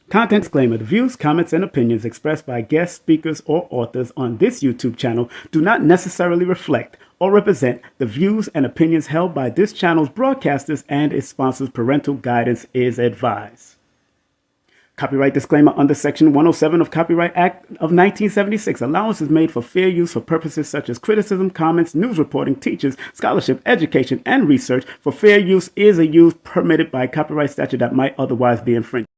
Content disclaimer: the views, comments, and opinions expressed by guest speakers or authors on this YouTube channel do not necessarily reflect or represent the views and opinions held by this channel's broadcasters and its sponsors. Parental guidance is advised. Copyright disclaimer: under Section 107 of Copyright Act of 1976, allowance is made for fair use for purposes such as criticism, comments, news reporting, teachers, scholarship, education, and research. For fair use is a use permitted by copyright statute that might otherwise be infringed.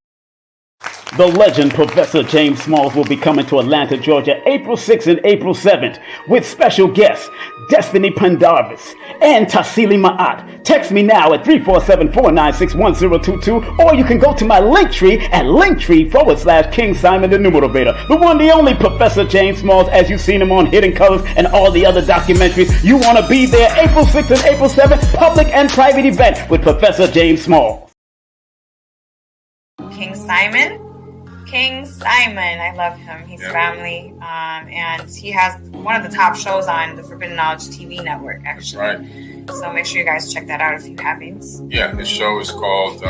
The legend Professor James Smalls will be coming to Atlanta, Georgia, April 6th and April 7th with special guests Destiny Pendarvis and Tassili Ma'at. Text me now at 347-496-1022, or you can go to my Linktree at Linktree/King Simon the Numerovator. The one, the only Professor James Smalls, as you've seen him on Hidden Colors and all the other documentaries. You want to be there April 6th and April 7th, public and private event with Professor James Smalls. King Simon, I love him. He's family, and he has one of the top shows on the Forbidden Knowledge TV network, actually. That's right. So make sure you guys check that out if you haven't. Yeah, this show is called,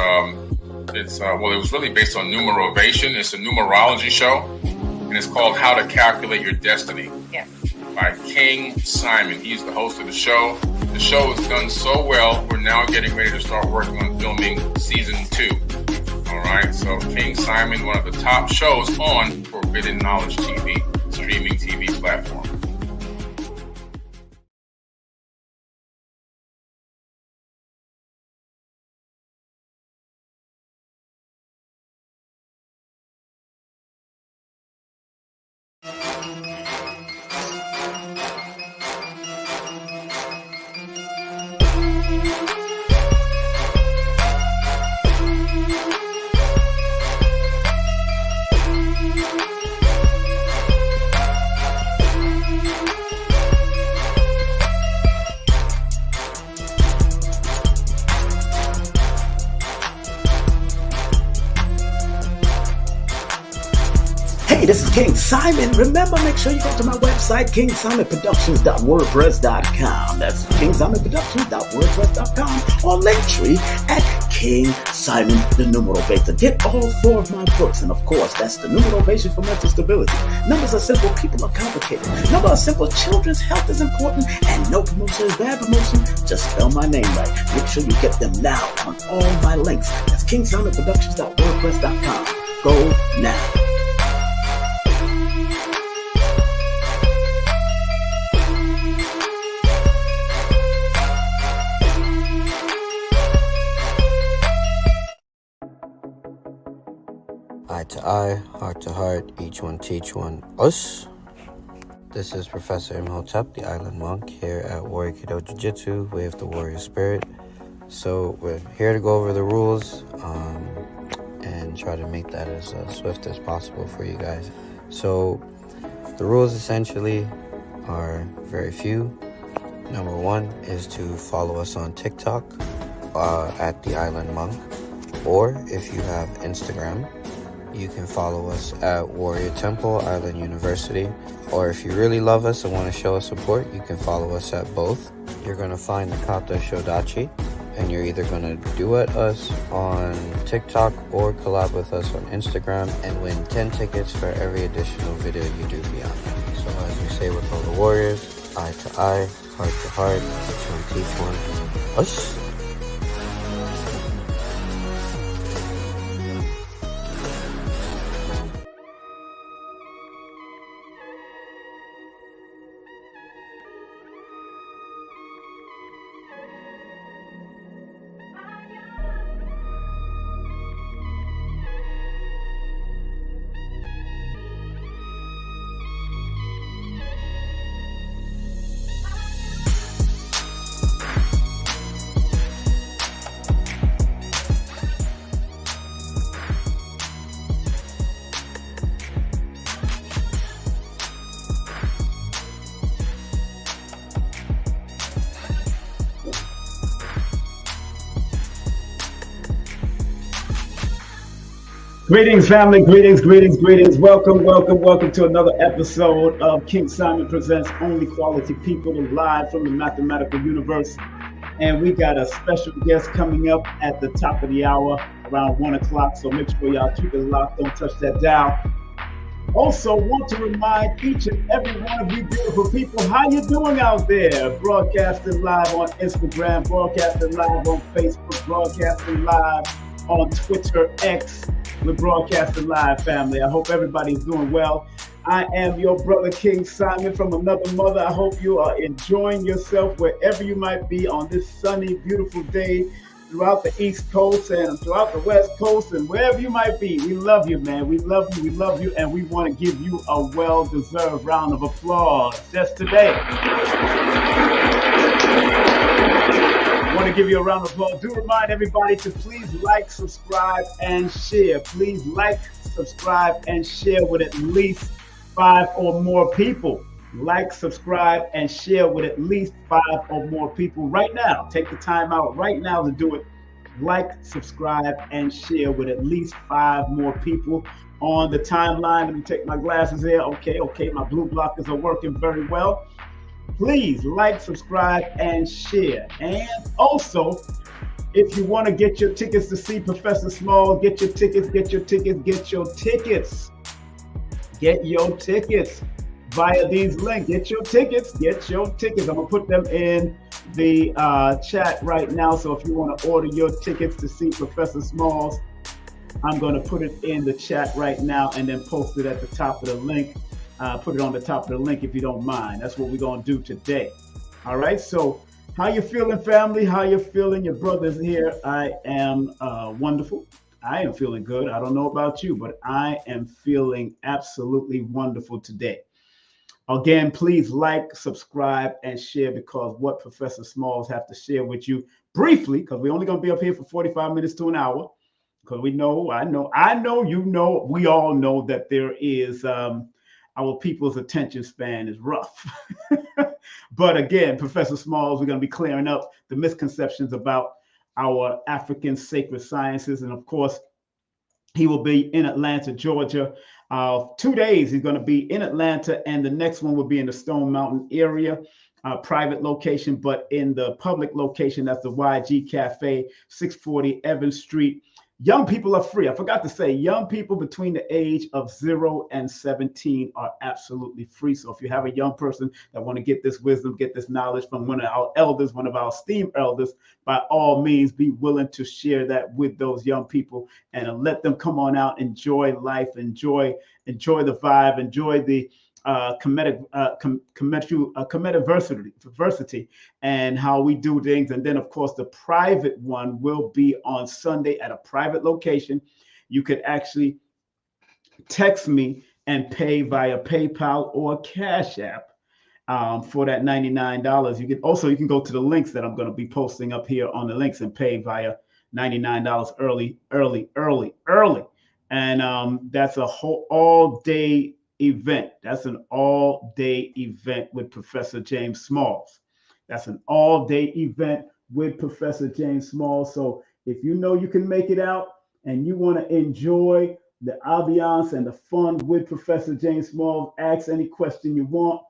it was really based on numerovation. It's a numerology show, and it's called How to Calculate Your Destiny. Yes. By King Simon. He's the host of the show. The show has done so well, we're now getting ready to start working on filming season 2. All right, so King Simon, one of the top shows on Forbidden Knowledge TV, streaming TV platform. Hey, this is King Simon. Remember, make sure you go to my website, kingsimonproductions.wordpress.com. That's kingsimonproductions.wordpress.com, or Linktree at King Simon the Numerovator. Get all 4 of my books, and of course, that's the Numerovation for Mental Stability. Numbers are simple, people are complicated. Numbers are simple, children's health is important, and no promotion is bad promotion. Just spell my name right. Make sure you get them now on all my links. That's kingsimonproductions.wordpress.com. Go now. Eye to eye, heart to heart, each one teach one us. This is Professor Imhotep, the Island Monk, here at Warrior Kido Jiu-Jitsu, Way of the Warrior Spirit. So we're here to go over the rules and try to make that as swift as possible for you guys. So the rules essentially are very few. Number 1 is to follow us on TikTok at the Island Monk, or if you have Instagram, you can follow us at Warrior Temple, Island University. Or if you really love us and want to show us support, you can follow us at both. You're going to find the Kata Shodachi, and you're either going to duet us on TikTok or collab with us on Instagram and win 10 tickets for every additional video you do beyond that. So as we say with all the warriors, eye to eye, heart to heart, each one teach one, us. Greetings, family. Greetings. Welcome to another episode of King Simon Presents Only Quality People, live from the mathematical universe. And we got a special guest coming up at the top of the hour around 1 o'clock. So make sure y'all keep it locked. Don't touch that dial. Also, want to remind each and every one of you beautiful people, how you doing out there? Broadcasting live on Instagram, broadcasting live on Facebook, broadcasting live on Twitter, X. We're broadcasting live, family. I hope everybody's doing well. I am your brother, King Simon, from another mother. I hope you are enjoying yourself wherever you might be on this sunny, beautiful day throughout the East Coast and throughout the West Coast and wherever you might be. We love you, man. We love you. We love you. And we want to give you a well-deserved round of applause just today. I want to give you a round of applause. Do remind everybody to please like, subscribe, and share. Please like, subscribe, and share with at least 5 or more people. Like, subscribe, and share with at least 5 or more people right now. Take the time out right now to do it. Like, subscribe, and share with at least 5 more people on the timeline. Let me take my glasses here. Okay, my blue blockers are working very well. Please like, subscribe, and share. And also, if you want to get your tickets to see Professor Small, get your tickets via these links. Get your tickets. I'm gonna put them in the chat right now. So if you want to order your tickets to see Professor Smalls, I'm gonna put it in the chat right now and then post it at the top of the link. Put it on the top of the link if you don't mind. That's what we're gonna do today. All right, so how you feeling, family? How you feeling? Your brother's here. I am wonderful. I am feeling good. I don't know about you, but I am feeling absolutely wonderful today. Again, please like, subscribe, and share, because what Professor Smalls have to share with you briefly, because we're only going to be up here for 45 minutes to an hour, because we know, I know, you know, we all know that there is, our people's attention span is rough. But again, Professor Smalls, we're going to be clearing up the misconceptions about our African sacred sciences. And of course, he will be in Atlanta, Georgia. 2 days he's going to be in Atlanta, and the next one will be in the Stone Mountain area, private location, but in the public location, that's the YG Cafe, 640 Evans Street. Young people are free. I forgot to say, young people between the age of 0 and 17 are absolutely free. So if you have a young person that want to get this wisdom, get this knowledge from one of our elders, one of our esteemed elders, by all means, be willing to share that with those young people and let them come on out, enjoy life, enjoy the vibe, enjoy the diversity and how we do things. And then of course the private one will be on Sunday at a private location. You could actually text me and pay via PayPal or Cash App for that $99. You can go to the links that I'm going to be posting up here on the links and pay via $99 early. And that's a whole all-day event. That's an all-day event with Professor James Smalls. That's an all-day event with Professor James Smalls. So if you know you can make it out and you want to enjoy the ambiance and the fun with Professor James Smalls, ask any question you want.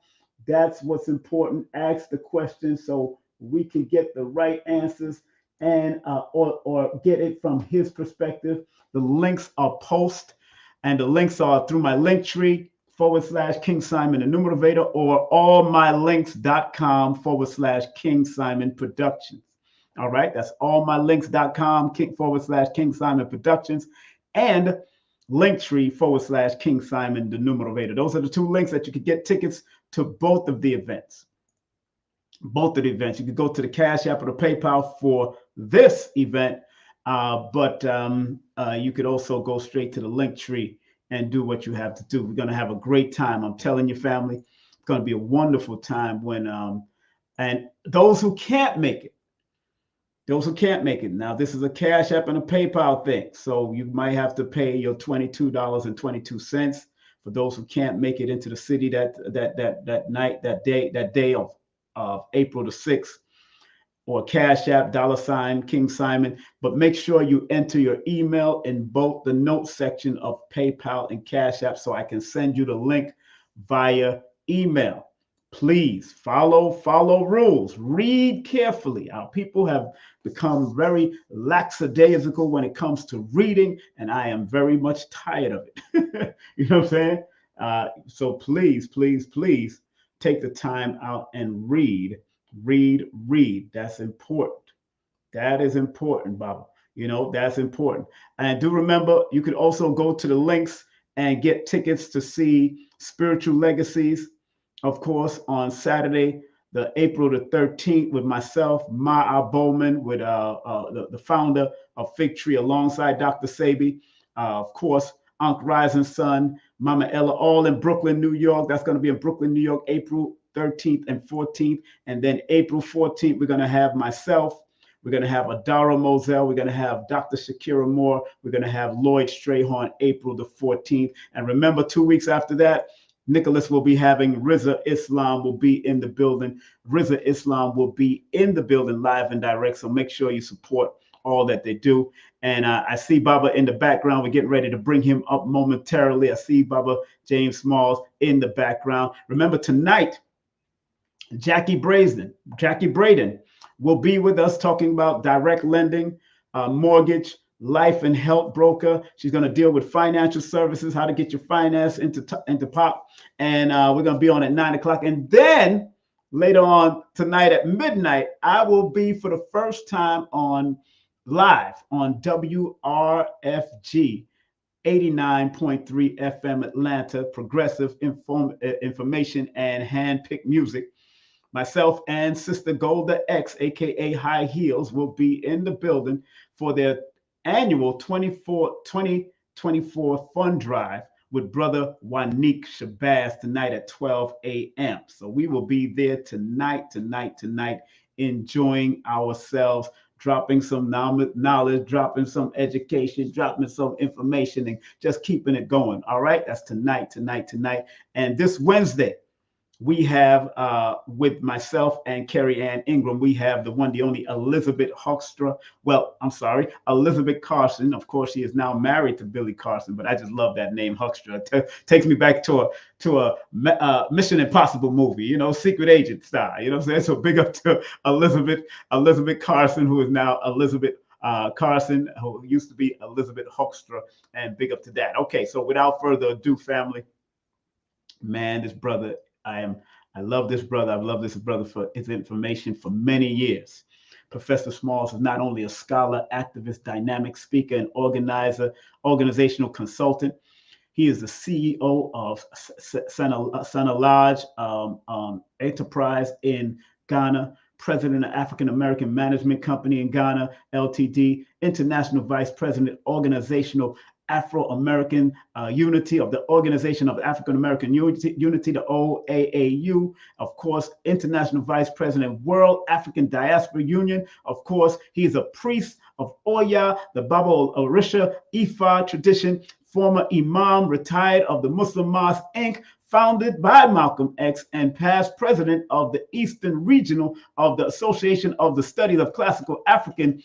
That's what's important. Ask the question so we can get the right answers and or get it from his perspective. The links are posted, and the links are through my link tree /King Simon Enumerator or allmylinks.com /King Simon Productions. All right, that's allmylinks.com /King Simon Productions and linktree /King Simon the Numerator. Those are the 2 links that you could get tickets to both of the events. You could go to the Cash App or the PayPal for this event, but you could also go straight to the link tree and do what you have to do. We're going to have a great time. I'm telling you, family, it's going to be a wonderful time when, and those who can't make it, now this is a Cash App and a PayPal thing. So you might have to pay your $22.22 for those who can't make it into the city that day of April the 6th. Or Cash App, $King Simon. But make sure you enter your email in both the notes section of PayPal and Cash App so I can send you the link via email. Please follow rules. Read carefully. Our people have become very lackadaisical when it comes to reading, and I am very much tired of it. You know what I'm saying? So please take the time out and read. That's important. That is important, Baba. That's important. And do remember, you can also go to the links and get tickets to see Spiritual Legacies, of course, on Saturday, the April the 13th, with myself, Ma Bowman, with the founder of Fig Tree, alongside Dr. Sabi, of course, Unc Rising Sun, Mama Ella, all in Brooklyn, New York. That's going to be in Brooklyn, New York, April 13th and 14th. And then April 14th, we're going to have myself. We're going to have Adara Moselle. We're going to have Dr. Shakira Moore. We're going to have Lloyd Strayhorn, April the 14th. And remember, 2 weeks after that, Nicholas will be having Riza Islam will be in the building. Riza Islam will be in the building live and direct. So make sure you support all that they do. And I see Baba in the background. We're getting ready to bring him up momentarily. I see Baba James Smalls in the background. Remember, tonight, Jackie Braden will be with us talking about direct lending, mortgage, life and health broker. She's going to deal with financial services, how to get your finance into pop. And we're going to be on at 9 o'clock. And then later on tonight at midnight, I will be for the first time live on WRFG 89.3 FM Atlanta, progressive information and hand-picked music. Myself and Sister Golda X, aka High Heels, will be in the building for their annual 2024 fund drive with Brother Wanique Shabazz tonight at 12 a.m. So we will be there tonight, enjoying ourselves, dropping some knowledge, dropping some education, dropping some information, and just keeping it going. All right, that's tonight. And this Wednesday, we have, with myself and Carrie Ann Ingram, we have the one, the only Elizabeth Hoekstra. Well, I'm sorry, Elizabeth Carson. Of course, she is now married to Billy Carson, but I just love that name, Hoekstra. Takes me back to a Mission Impossible movie, secret agent style. You know what I'm saying? So big up to Elizabeth Carson, who is now Elizabeth Carson, who used to be Elizabeth Hoekstra, and big up to that. Okay, so without further ado, family, man, this brother. I love this brother. I've loved this brother for his information for many years. Professor Smalls is not only a scholar, activist, dynamic speaker, and organizational consultant. He is the CEO of Sanalage Enterprise in Ghana, president of African American Management Company in Ghana, LTD, international vice president, organizational Afro-American Unity of the Organization of African American Unity, the OAAU, of course, International Vice President, World African Diaspora Union. Of course, he's a priest of Oya, the Baba Orisha Ifa tradition, former Imam, retired of the Muslim Mosque, Inc., founded by Malcolm X, and past president of the Eastern Regional of the Association of the Studies of Classical African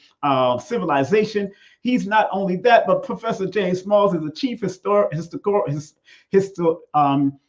Civilization. He's not only that, but Professor James Smalls is the chief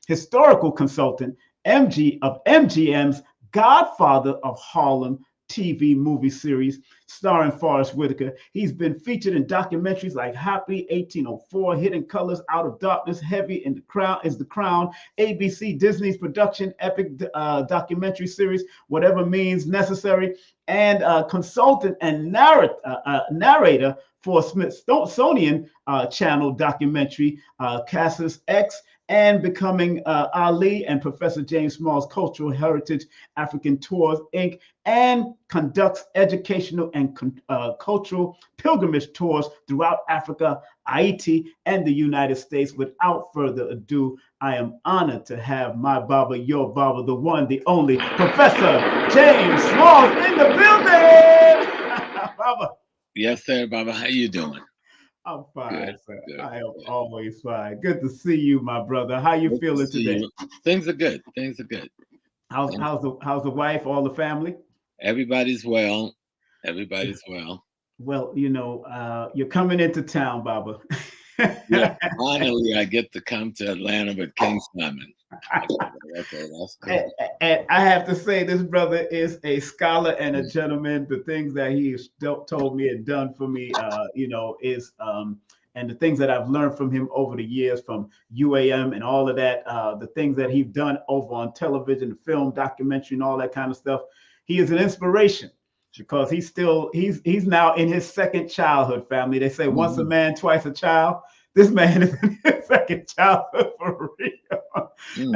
historical consultant, MG of MGM's Godfather of Harlem TV movie series starring Forrest Whitaker. He's been featured in documentaries like Happy, 1804, Hidden Colors, Out of Darkness, Heavy in the Crown is the Crown, ABC, Disney's production, epic documentary series, Whatever Means Necessary, and consultant and narrator for Smithsonian Channel documentary, Casus X, and Becoming Ali, and Professor James Small's Cultural Heritage African Tours, Inc., and conducts educational and cultural pilgrimage tours throughout Africa, Haiti, and the United States. Without further ado, I am honored to have my Baba, your Baba, the one, the only, Professor James Small in the building. Baba. Yes, sir, Baba. How you doing? I'm fine, Good, sir. good, I am good. always fine. Good to see you, my brother. How you Good to feeling see today? you. Things are good. Things are good. How's the wife, all the family? Everybody's well. Everybody's well. Well, you're coming into town, Baba. Yeah, finally I get to come to Atlanta with King Simon. Okay, that's cool. And I have to say, this brother is a scholar and a gentleman. The things that he has told me and done for me, is and the things that I've learned from him over the years, from UAM and all of that, the things that he's done over on television, film, documentary, and all that kind of stuff. He is an inspiration because he's now in his second childhood. Family, they say once a man, twice a child. This man is in his second childhood for real.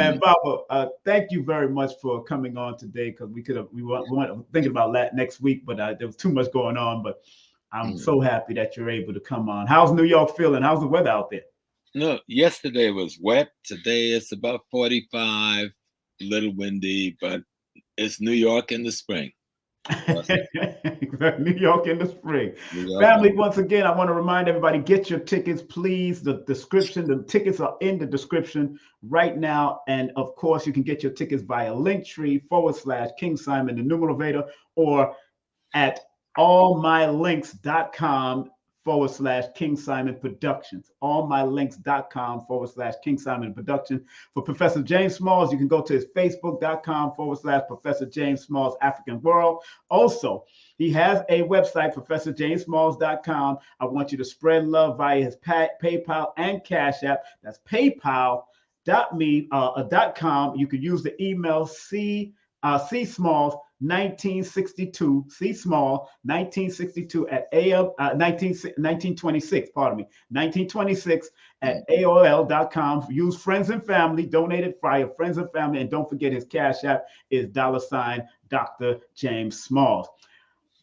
And Baba, thank you very much for coming on today, because we weren't thinking about that next week, but there was too much going on. But I'm so happy that you're able to come on. How's New York feeling? How's the weather out there? No, yesterday was wet. Today it's about 45, a little windy, but it's New York in the spring. New York in the spring. Family, once again, I want to remind everybody, get your tickets, please. The tickets are in the description right now. And of course, you can get your tickets via Linktree/King Simon the Numerovator, or at allmylinks.com/King Simon Productions. Allmylinks.com/King Simon Productions. For Professor James Smalls, you can go to his Facebook.com/Professor James Smalls African World. Also, he has a website, ProfessorJamesSmalls.com. I want you to spread love via his PayPal and Cash App. That's PayPal.me.com. You could use the email csmalls1962 csmall1962 at 1926 at AOL.com. Use friends and family, donated via friends and family, and don't forget his Cash App is $Dr. James Smalls.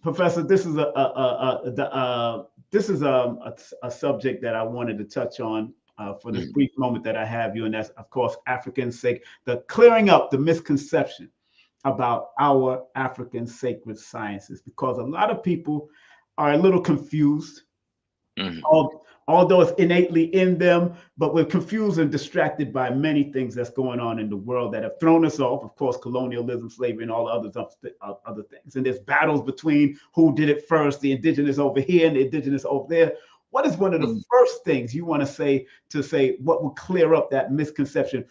Professor, this is a subject that I wanted to touch on for this brief moment that I have you, and that's, of course, African's sake, the clearing up the misconception about our African sacred sciences, because a lot of people are a little confused, although it's innately in them, but we're confused and distracted by many things that's going on in the world that have thrown us off. Of course, colonialism, slavery, and all other things. And there's battles between who did it first, the indigenous over here and the indigenous over there. What is one of the first things you want to say what will clear up that misconception?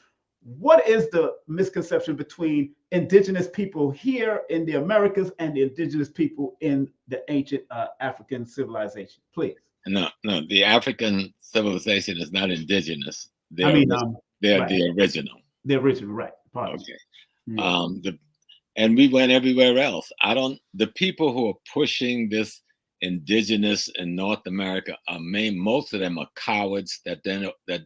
What is the misconception between indigenous people here in the Americas and the indigenous people in the ancient African civilization? Please. No, the African civilization is not indigenous. They're right. the original. The original, right. Pardon. Okay. And we went everywhere else. The people who are pushing this indigenous in North America most of them are cowards that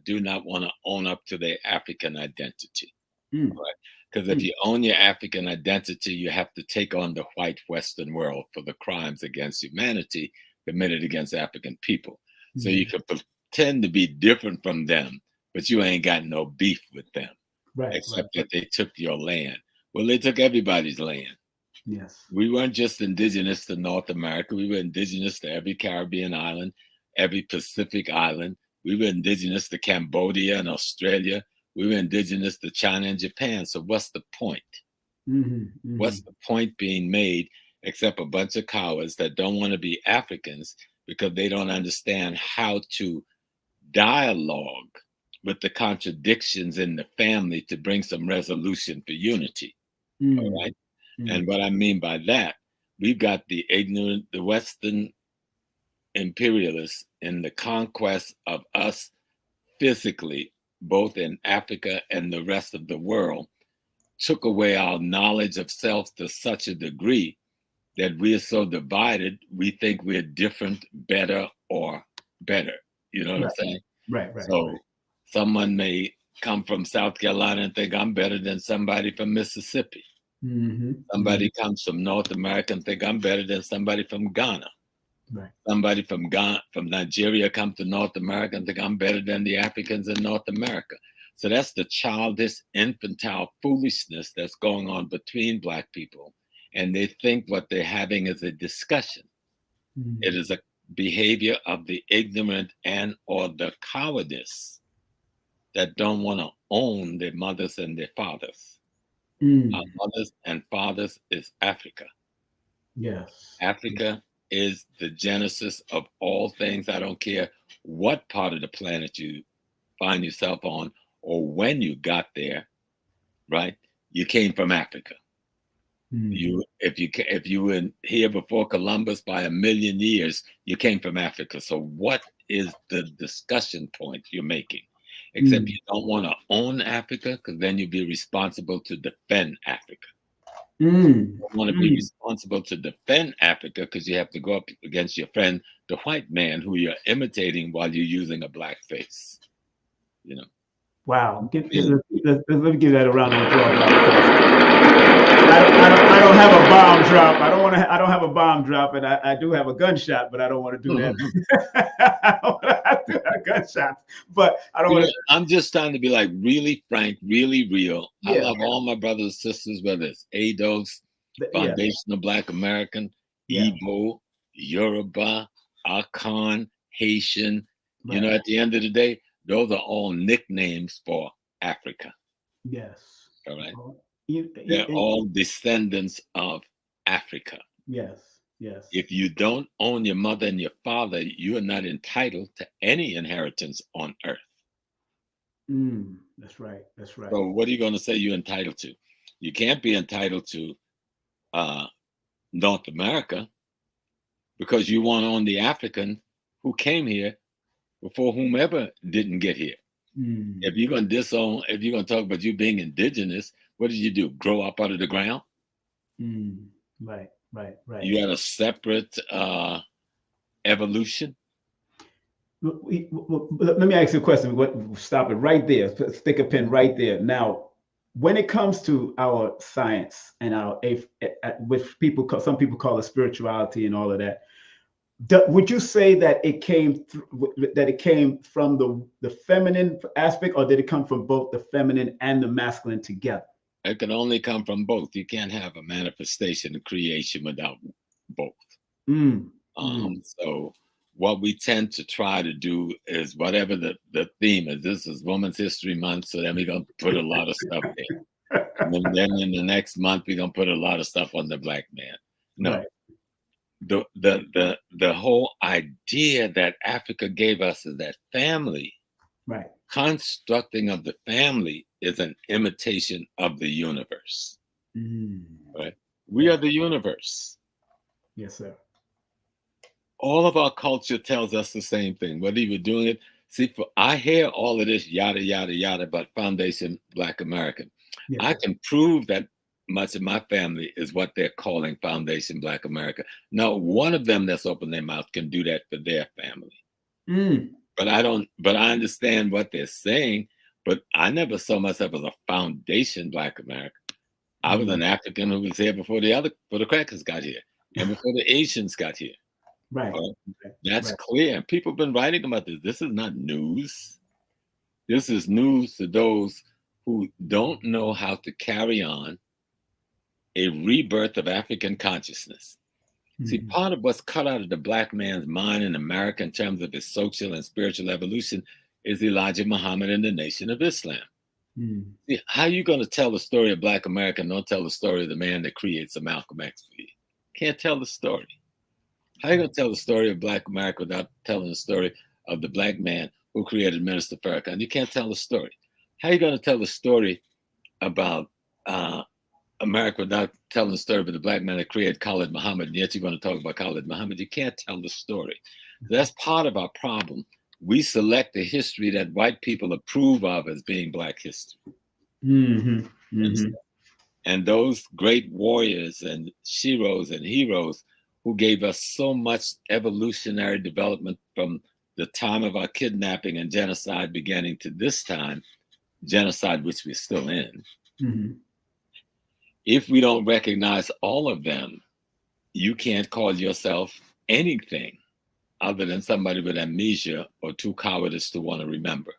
do not want to own up to their African identity. Right? Because if you own your African identity, you have to take on the white Western world for the crimes against humanity committed against African people. So you can pretend to be different from them, but you ain't got no beef with them, except that they took your land. Well, they took everybody's land. Yes. We weren't just indigenous to North America. We were indigenous to every Caribbean island, every Pacific island. We were indigenous to Cambodia and Australia. We were indigenous to China and Japan. So what's the point? What's the point being made, except a bunch of cowards that don't want to be Africans because they don't understand how to dialogue with the contradictions in the family to bring some resolution for unity. All right. And what I mean by that, we've got the ignorant, the Western imperialists in the conquest of us physically, both in Africa and the rest of the world, took away our knowledge of self to such a degree that we are so divided, we think we're different, better, or better. You know what I'm saying? Right. So someone may come from South Carolina and think I'm better than somebody from Mississippi. Somebody comes from North America and think I'm better than somebody from Ghana. Somebody from Nigeria comes to North America and think I'm better than the Africans in North America. So that's the childish, infantile foolishness that's going on between Black people. And they think what they're having is a discussion. It is a behavior of the ignorant and or the cowardice that don't want to own their mothers and their fathers. Our mothers and fathers is Africa. Yes. Africa is the genesis of all things. I don't care what part of the planet you find yourself on or when you got there. right? You came from Africa. If you were here before Columbus by 1,000,000 years, you came from Africa. So what is the discussion point you're making? Except you don't want to own Africa, because then you'd be responsible to defend Africa. You don't want to be responsible to defend Africa, because you have to go up against your friend, the white man, who you're imitating while you're using a black face. You know. Wow. Let me give that a round of applause. I don't have a bomb drop. I don't have a bomb drop, and I do have a gunshot, but I don't want to do that. I don't want to have gunshots, but I don't want to. I'm just trying to be like really frank, really real. Yeah. I love all my brothers and sisters, whether it's ADOS, Foundational Black American, Igbo, Yoruba, Akan, Haitian. Right. You know, at the end of the day, those are all nicknames for Africa. Yes. All right. They're all descendants of Africa. Yes, yes. If you don't own your mother and your father, you are not entitled to any inheritance on earth. That's right. That's right. So what are you going to say you're entitled to? You can't be entitled to North America, because you want to own the African who came here before whomever didn't get here. If you're going to disown, if you're going to talk about you being indigenous, what did you do? Grow up out of the ground? Right. You had a separate evolution? Let me ask you a question. Stop it right there. Stick a pin right there. Now, when it comes to our science and our, which some people call it spirituality and all of that, would you say that it came from the feminine aspect, or did it come from both the feminine and the masculine together? It can only come from both. You can't have a manifestation of creation without both. So what we tend to try to do is whatever the theme is. This is Women's History Month, so then we're going to put a lot of stuff there. And then in the next month, we're going to put a lot of stuff on the black man. No. Right. The whole idea that Africa gave us is that family, right? Constructing of the family is an imitation of the universe. Right? We are the universe. Yes, sir. All of our culture tells us the same thing. Whether you were doing it, I hear all of this yada yada yada about Foundation Black American. Yes. I can prove that much of my family is what they're calling Foundation Black America. No one of them that's opened their mouth can do that for their family. But I understand what they're saying, but I never saw myself as a Foundation Black America. I was an African who was here before the crackers got here and before the Asians got here. Right. That's clear. People have been writing about this. This is not news. This is news to those who don't know how to carry on a rebirth of African consciousness. See, part of what's cut out of the black man's mind in America in terms of his social and spiritual evolution is Elijah Muhammad and the Nation of Islam. See, how are you going to tell the story of Black America and don't tell the story of the man that creates a Malcolm X for you? Can't tell the story. How are you going to tell the story of Black America without telling the story of the black man who created Minister Farrakhan? You can't tell the story. How are you going to tell the story about America without telling the story of the black man that created Khalid Muhammad, and yet you're going to talk about Khalid Muhammad? You can't tell the story. That's part of our problem. We select the history that white people approve of as being Black history. And those great warriors and sheroes and heroes who gave us so much evolutionary development from the time of our kidnapping and genocide beginning to this time, genocide which we're still in. If we don't recognize all of them, you can't call yourself anything other than somebody with amnesia or too cowardice to want to remember.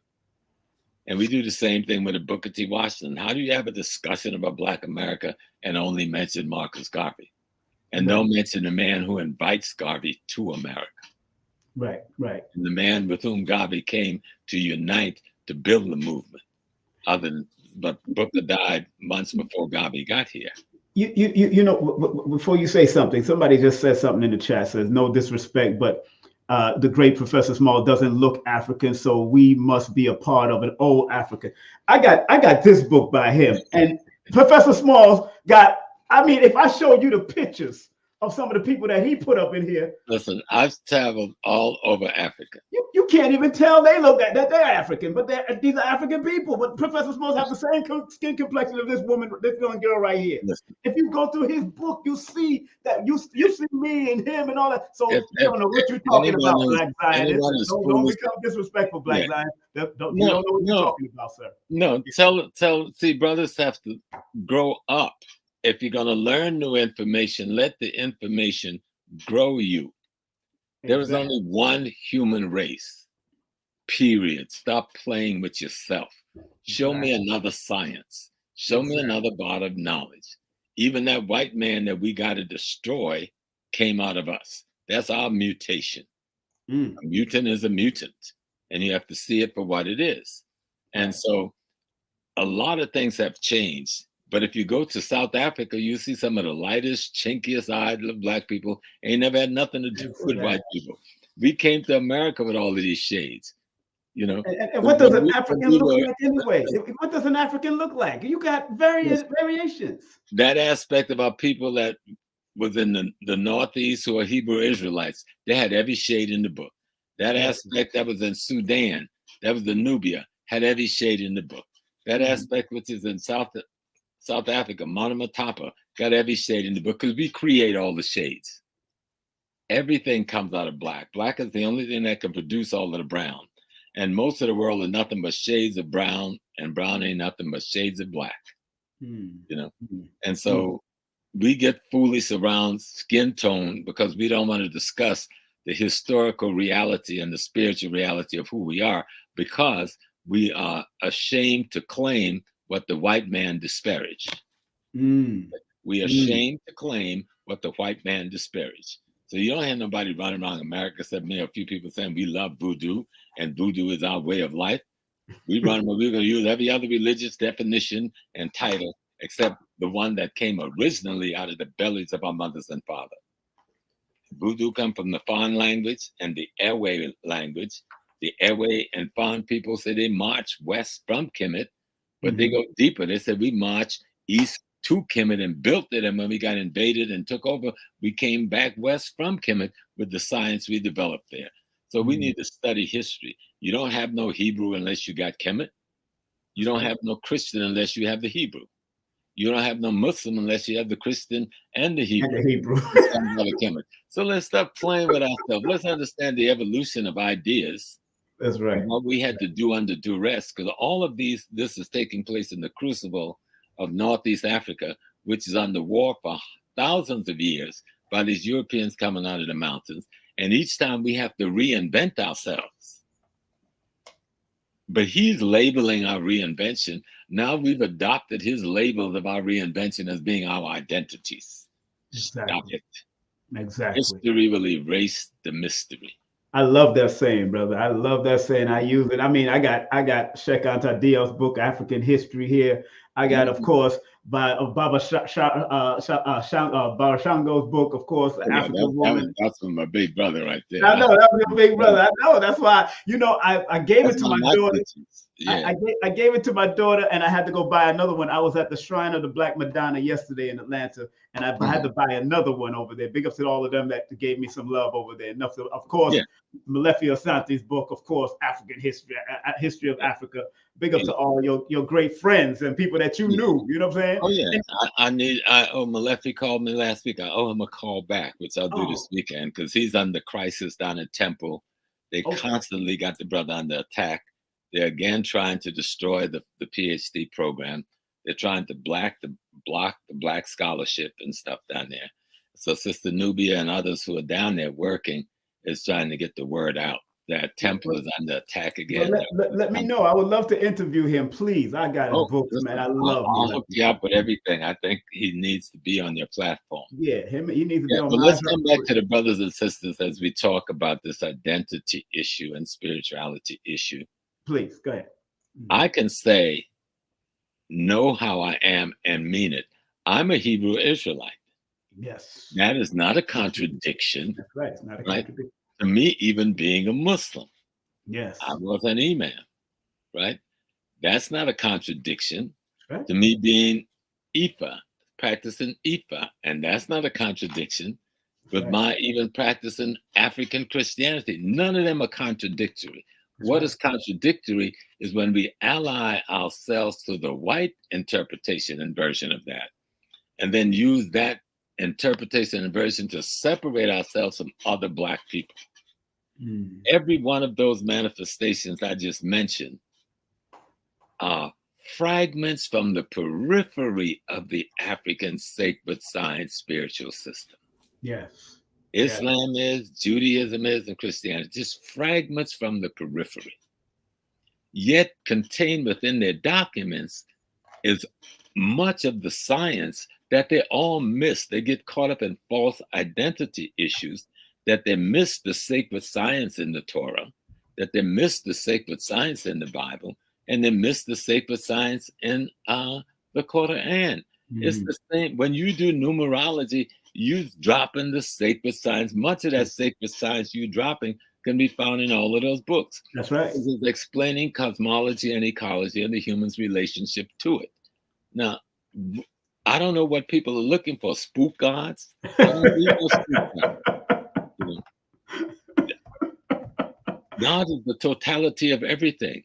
And we do the same thing with the Booker T. Washington. How do you have a discussion about Black America and only mention Marcus Garvey and don't mention the man who invites Garvey to America? Right. And the man with whom Garvey came to unite to build the movement. But Booker died months before Garvey got here. You know, before you say something, somebody just said something in the chat, says no disrespect, but the great Professor Small doesn't look African, so we must be a part of an old Africa. I got this book by him, and Professor Small's got. I mean, if I showed you the pictures of some of the people that he put up in here. Listen, I've traveled all over Africa. You can't even tell they look at that they're African, but these are African people. But Professor Smalls have the same skin complexion of this woman, this young girl right here. Listen. If you go through his book, you see that you see me and him and all that. So you don't know what you're talking about, Black Zionist. Don't become disrespectful, Black Zionist. You don't know what you're talking about, sir. No, see, brothers have to grow up. If you're going to learn new information, let the information grow you. There is only one human race, period. Stop playing with yourself. Show me another science. Show me another body of knowledge. Even that white man that we got to destroy came out of us. That's our mutation. A mutant is a mutant, and you have to see it for what it is. And so a lot of things have changed. But if you go to South Africa, you see some of the lightest, chinkiest eyed Black people ain't never had nothing to do with white people. We came to America with all of these shades, you know. And what does an African look like anyway? What does an African look like? You got variations. That aspect of our people that was in the Northeast who are Hebrew Israelites, they had every shade in the book. That aspect that was in Sudan, that was the Nubia, had every shade in the book. That aspect which is in South Africa, Monomatapa, got every shade in the book because we create all the shades. Everything comes out of black. Black is the only thing that can produce all of the brown. And most of the world is nothing but shades of brown, and brown ain't nothing but shades of black. You know? And so we get foolish around skin tone because we don't want to discuss the historical reality and the spiritual reality of who we are, because we are ashamed to claim what the white man disparaged. We are ashamed to claim what the white man disparaged. So you don't have nobody running around America except me, a few people saying we love voodoo and voodoo is our way of life. We're going to use every other religious definition and title except the one that came originally out of the bellies of our mothers and fathers. Voodoo come from the Fon language and the Ewe language. The Ewe and Fon people say they march west from Kemet, but they go deeper. They said we marched east to Kemet and built it, and when we got invaded and took over, we came back west from Kemet with the science we developed there. So we need to study history. You don't have no Hebrew unless you got Kemet. You don't have no Christian unless you have the Hebrew. You don't have no Muslim unless you have the Christian and the Hebrew. So let's stop playing with ourselves. Let's understand the evolution of ideas. That's right. What we had to do under duress, because all of this is taking place in the crucible of Northeast Africa, which is under war for thousands of years by these Europeans coming out of the mountains. And each time we have to reinvent ourselves. But he's labeling our reinvention. Now we've adopted his labels of our reinvention as being our identities. Exactly. Stop it. Exactly. History will erase the mystery. I love that saying, brother. I love that saying. I use it. I mean, I got Sheikh Anta Dial's book, African History here. I got, of course, by Baba Shango's book, of course, African Woman. That's from my big brother right there. I know, that was your big brother. I know. That's why, I gave it to my daughter. Yeah. I gave it to my daughter, and I had to go buy another one. I was at the Shrine of the Black Madonna yesterday in Atlanta, and I had to buy another one over there. Big ups to all of them that gave me some love over there. Enough, of course, Malefi Asante's book, of course, African History, History of Africa. Big up to all your great friends and people that you knew. You know what I'm saying? Oh yeah. Malefi called me last week. I owe him a call back, which I'll do this weekend, because he's under crisis down at Temple. They constantly got the brother under attack. They're again trying to destroy the PhD program. They're trying to block the black scholarship and stuff down there. So Sister Nubia and others who are down there working is trying to get the word out that Temple is under attack again. Let me know. I would love to interview him, please. I got his books, man. I love him. I'll hook you up with everything. I think he needs to be on your platform. Yeah, he needs to be on but let's come back to the brothers and sisters as we talk about this identity issue and spirituality issue. Please, go ahead. I can say, know how I am and mean it. I'm a Hebrew Israelite. Yes. That is not a contradiction. That's right. It's not a contradiction. To me, even being a Muslim, Yes. I was an imam, right? That's not a contradiction. Right. To me, being Ifa, practicing Ifa, and that's not a contradiction with right. my even practicing African Christianity. None of them are contradictory. What is contradictory is when we ally ourselves to the white interpretation and version of that, and then use that interpretation and version to separate ourselves from other Black people. Every one of those manifestations I just mentioned are fragments from the periphery of the African sacred science spiritual system. Yes. Islam is, Judaism is, and Christianity, just fragments from the periphery. Yet contained within their documents is much of the science that they all miss. They get caught up in false identity issues, that they miss the sacred science in the Torah, that they miss the sacred science in the Bible, and they miss the sacred science in the Quran. It's the same. When you do numerology, you drop in the sacred science. Much of that sacred science you dropping can be found in all of those books. That's right. This is explaining cosmology and ecology and the human's relationship to it. Now, I don't know what people are looking for. Spook gods? I don't need no spook gods. You know? God is the totality of everything.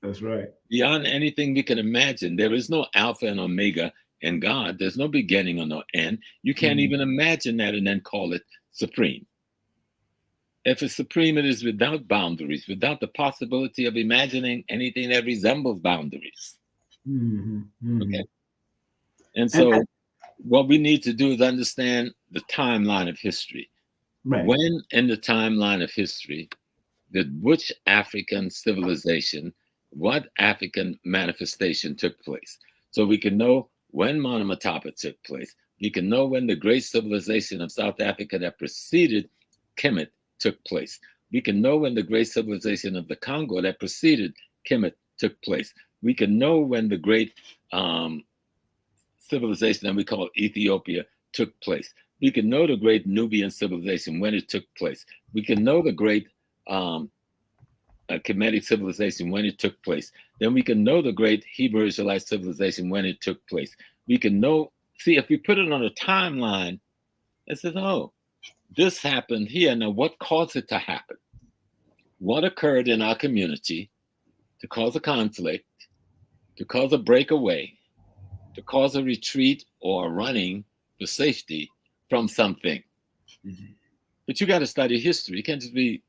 That's right. Beyond anything we can imagine. There is no Alpha and Omega in God. There's no beginning or no end. You can't even imagine that and then call it supreme. If it's supreme, it is without boundaries, without the possibility of imagining anything that resembles boundaries. Okay. And so what we need to do is understand the timeline of history. Right. When in the timeline of history did which African civilization, what African manifestation took place? So we can know when Monomotapa took place. We can know when the great civilization of South Africa that preceded Kemet took place. We can know when the great civilization of the Congo that preceded Kemet took place. We can know when the great civilization that we call Ethiopia took place. We can know the great Nubian civilization when it took place. We can know the great Kemetic civilization when it took place. Then we can know the great Hebrew Israelite civilization when it took place. We can know, see, if we put it on a timeline, it says, oh, this happened here. Now, what caused it to happen? What occurred in our community to cause a conflict, to cause a breakaway, to cause a retreat or a running for safety from something? But you got to study history. You can't just be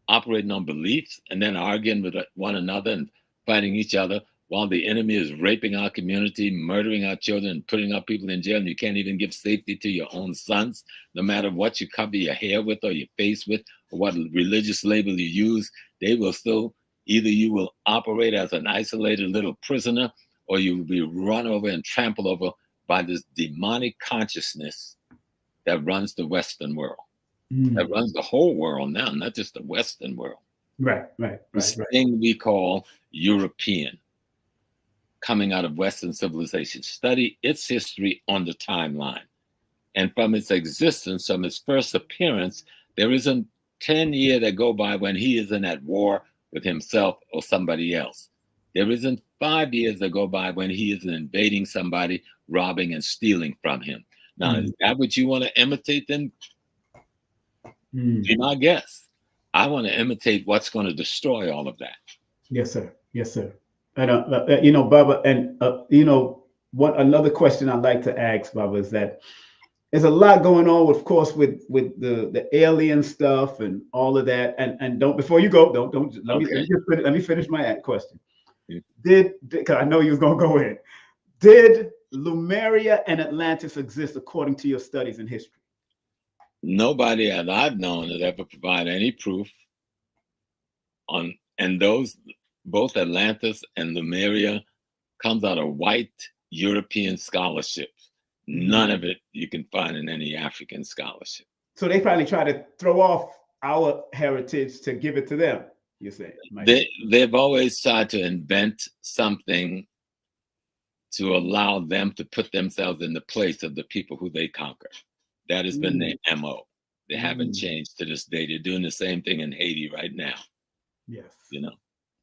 operating on beliefs and then arguing with one another and fighting each other while the enemy is raping our community, murdering our children, and putting our people in jail, and you can't even give safety to your own sons, no matter what you cover your hair with or your face with, or what religious label you use. They will still, either you will operate as an isolated little prisoner, or you will be run over and trampled over by this demonic consciousness that runs the Western world. That runs the whole world now, not just the Western world. Right. This thing we call European, coming out of Western civilization. Study its history on the timeline. And from its existence, from its first appearance, there isn't 10 years that go by when he isn't at war with himself or somebody else. There isn't 5 years that go by when he isn't invading somebody, robbing and stealing from him. Now, is that what you want to imitate then? Be my guest. I want to imitate what's going to destroy all of that. Yes, sir. Yes, sir. And you know, Baba, and you know, what another question I'd like to ask, Baba, is that there's a lot going on, of course, with the alien stuff and all of that. And don't, before you go, don't let me finish my question. Because I know you was gonna go in. Did Lemuria and Atlantis exist according to your studies in history? Nobody that I've known has ever provided any proof on, and those, both Atlantis and Lemuria, comes out of white European scholarship. None of it you can find in any African scholarship. So they probably try to throw off our heritage to give it to them, you say? They've always tried to invent something to allow them to put themselves in the place of the people who they conquer. That has been their MO. They haven't changed to this day. They're doing the same thing in Haiti right now. Yes. You know,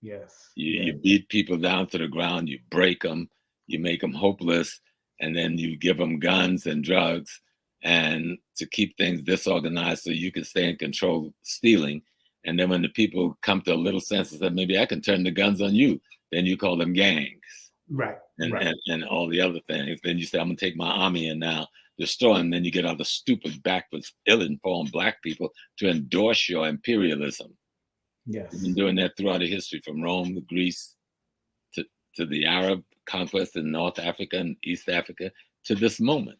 Yes. you beat people down to the ground, you break them, you make them hopeless, and then you give them guns and drugs and to keep things disorganized so you can stay in control, stealing. And then when the people come to a little sense that maybe I can turn the guns on you, then you call them gangs. Right. And all the other things. Then you say, I'm going to take my army and now destroy them. Then you get all the stupid, backwards, ill-informed black people to endorse your imperialism. Yes. We've been doing that throughout the history, from Rome to Greece to the Arab conquest in North Africa and East Africa to this moment.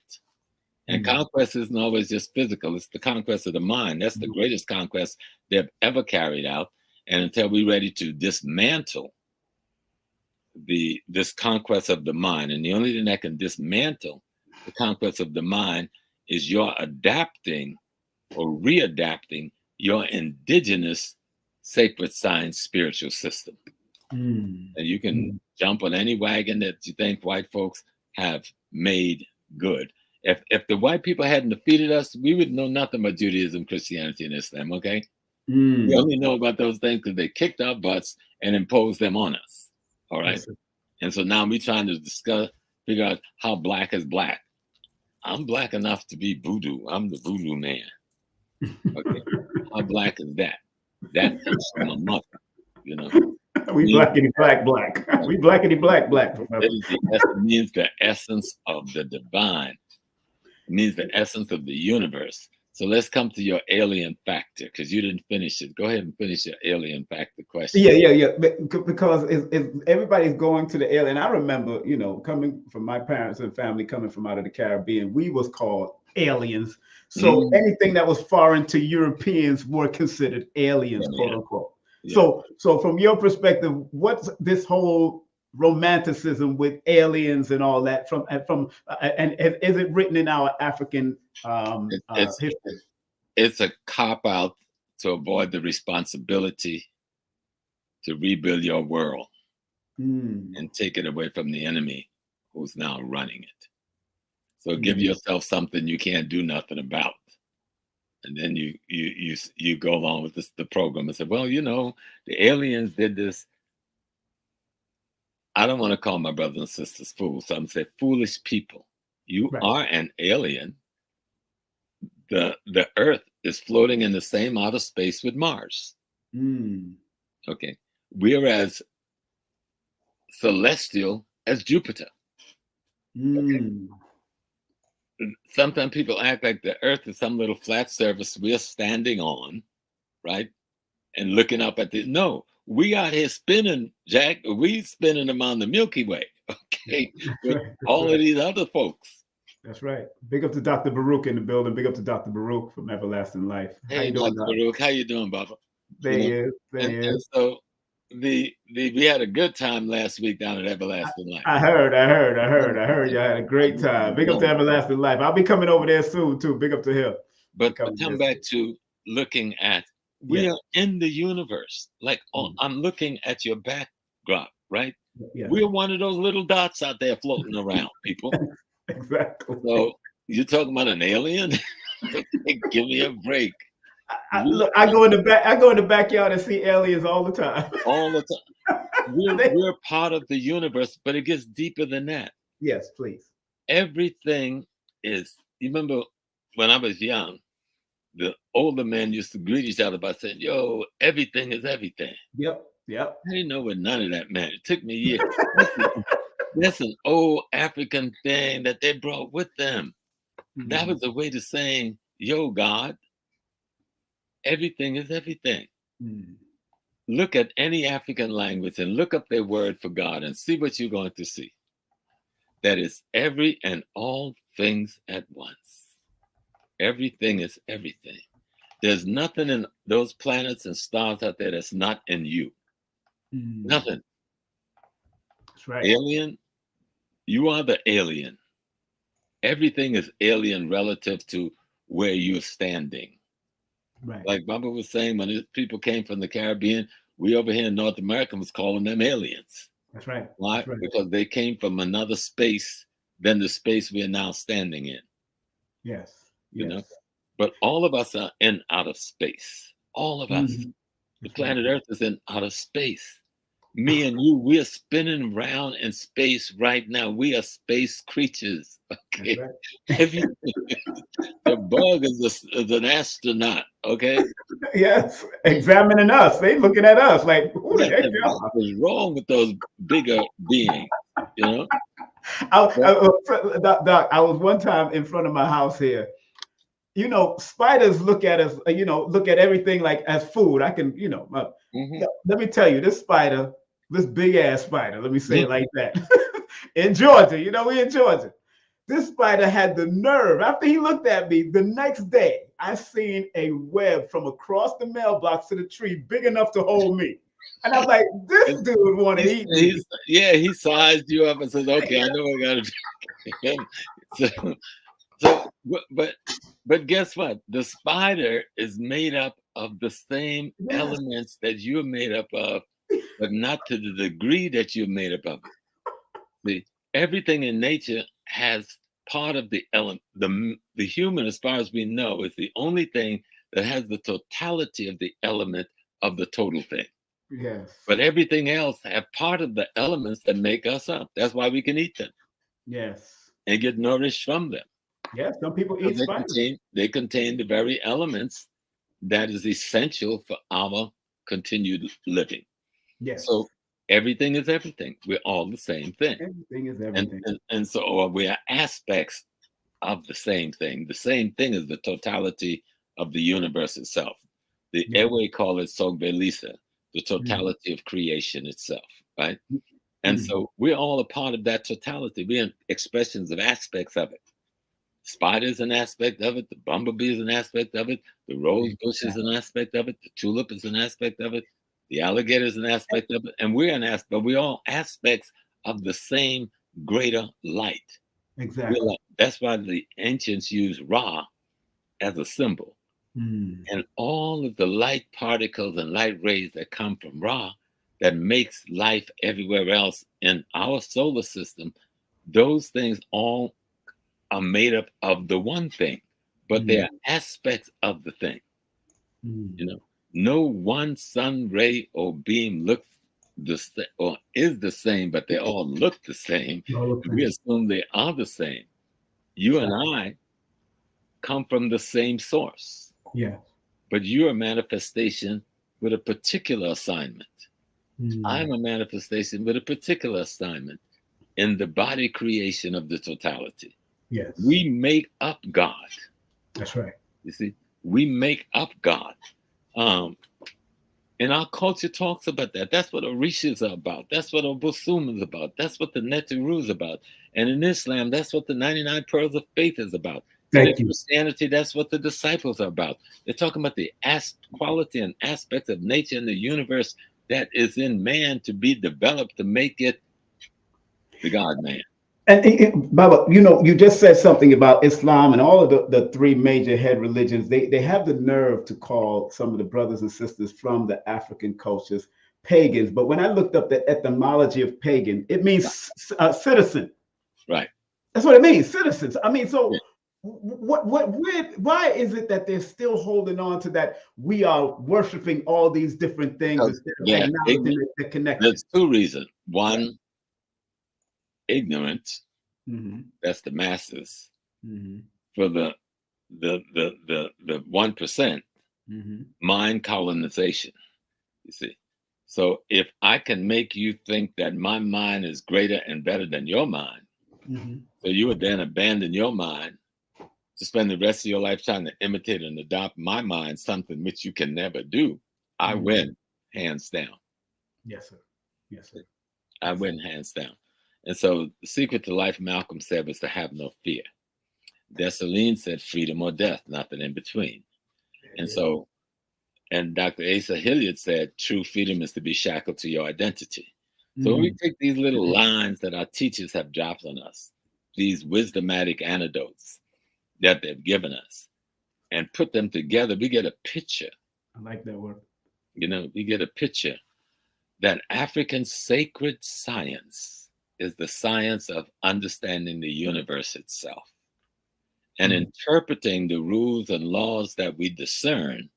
And conquest isn't always just physical. It's the conquest of the mind. That's the greatest conquest they've ever carried out. And until we're ready to dismantle this conquest of the mind, and the only thing that can dismantle the conquest of the mind is your adapting or readapting your indigenous sacred science spiritual system. And you can jump on any wagon that you think white folks have made good. If the white people hadn't defeated us, we would know nothing about Judaism, Christianity, and Islam, okay? We only know about those things because they kicked our butts and imposed them on us. All right. Yes. And so now we're trying to figure out how black is black. I'm black enough to be voodoo. I'm the voodoo man. Okay. How black is that? That comes from my mother, you know. We blackity black. We blackity black. It means the essence of the divine. It means the essence of the universe. So let's come to your alien factor, because you didn't finish it. Go ahead and finish your alien factor question. Yeah. Because everybody's going to the alien. I remember, you know, coming from my parents and family, coming from out of the Caribbean, we was called aliens. So anything that was foreign to Europeans were considered aliens, quote unquote. Yeah. So from your perspective, what's this whole romanticism with aliens and all that and is it written in our African history? It's a cop-out to avoid the responsibility to rebuild your world and take it away from the enemy who's now running it. So give yourself something you can't do nothing about. And then you go along with the program and say, well, you know, the aliens did this. I don't want to call my brothers and sisters fools. So I'm going to say foolish people. You are an alien. The Earth is floating in the same outer space with Mars. Okay. We're as celestial as Jupiter. Okay. Sometimes people act like the Earth is some little flat surface we're standing on, right? And looking up at no, we out here spinning, Jack. We spinning around the Milky Way, okay? With all of these other folks. That's right. Big up to Dr. Baruch in the building. Big up to Dr. Baruch from Everlasting Life. Hey, Dr. Baruch, how you doing, Baba? There he is. And so we had a good time last week down at Everlasting Life. I heard you had a great time. Big up to Everlasting Life. I'll be coming over there soon too. Big up to him. But come back to looking at, we are in the universe. Like I'm looking at your backdrop, right? Yeah. We're one of those little dots out there floating around, people. Exactly. So you're talking about an alien? Give me a break. I go in the backyard and see aliens all the time. All the time. We're part of the universe, but it gets deeper than that. Yes, please. Everything is. You remember when I was young, the older men used to greet each other by saying, "Yo, everything is everything." Yep. I didn't know what none of that meant. It took me years. That's an old African thing that they brought with them. That was a way to saying, "Yo, God, everything is everything." Look at any African language and look up their word for God and see what you're going to see. That is every and all things at once. Everything is everything. There's nothing in those planets and stars out there that's not in you. Nothing. That's right. Alien, you are the alien. Everything is alien relative to where you're standing. Right. Like Baba was saying, when people came from the Caribbean, we over here in North America was calling them aliens. That's right. Why? That's right. Because they came from another space than the space we are now standing in. Yes. You know? But all of us are in outer space. All of us. The planet Earth is in outer space. Me and you, we are spinning around in space right now. We are space creatures. Okay. Right. If you, the bug is an astronaut. Okay. Yes, examining us. They looking at us like, who the heck y'all? What is wrong with those bigger beings? You know. Doc, I was one time in front of my house here. You know, spiders look at us, look at everything like as food. I can, let me tell you, this spider, this big ass spider, let me say it like that. In Georgia, we in Georgia. This spider had the nerve, after he looked at me, the next day, I seen a web from across the mailbox to the tree big enough to hold me. And I'm like, this dude want to eat me. He sized you up and says, okay, I know I got to do. But guess what? The spider is made up of the same elements that you're made up of, but not to the degree that you're made up of. See, everything in nature has part of the element. The human, as far as we know, is the only thing that has the totality of the element of the total thing. Yes. But everything else have part of the elements that make us up. That's why we can eat them. Yes. And get nourished from them. Yeah, some people eat spiders. They contain the very elements that is essential for our continued living. Yes. So everything is everything. We're all the same thing. Everything is everything. And so we are aspects of the same thing. The same thing is the totality of the universe itself. The Ewe call it Sogbelisa, the totality of creation itself, right? And so we're all a part of that totality. We're expressions of aspects of it. Spider is an aspect of it. The bumblebee is an aspect of it. The rose bush is an aspect of it. The tulip is an aspect of it. The alligator is an aspect of it. And we're an aspect, but we're all aspects of the same greater light. Exactly. That's why the ancients used Ra as a symbol. And all of the light particles and light rays that come from Ra that makes life everywhere else in our solar system, those things all are made up of the one thing, but they are aspects of the thing. No one sun ray or beam looks the same or is the same, but they all look the same. We assume they are the same. You and I come from the same source. Yeah. But you're a manifestation with a particular assignment. I'm a manifestation with a particular assignment in the body creation of the totality. Yes. We make up God. That's right. You see, we make up God. And our culture talks about that. That's what Orishas are about. That's what Obosum is about. That's what the Neteru is about. And in Islam, that's what the 99 Pearls of Faith is about. And in Christianity, that's what the disciples are about. They're talking about the quality and aspects of nature and the universe that is in man to be developed to make it the God-man. And Baba, you just said something about Islam and all of the three major head religions. They have the nerve to call some of the brothers and sisters from the African cultures pagans. But when I looked up the etymology of pagan, it means citizen. Right. That's what it means, citizens. I mean, so why is it that they're still holding on to that? We are worshiping all these different things instead of acknowledging that they're connected. There's two reasons. One, ignorance. That's the masses. For the 1%, mind colonization. You see, so if I can make you think that my mind is greater and better than your mind, so you would then abandon your mind to spend the rest of your life trying to imitate and adopt my mind, something which you can never do. I win, hands down. Yes, sir. Yes, sir. I win, hands down. And so the secret to life, Malcolm said, was to have no fear. Dessalines said freedom or death, nothing in between. And so, and Dr. Asa Hilliard said true freedom is to be shackled to your identity. So when we take these little lines that our teachers have dropped on us, these wisdomatic antidotes that they've given us, and put them together, we get a picture. I like that word. We get a picture that African sacred science is the science of understanding the universe itself. and interpreting the rules and laws that we discern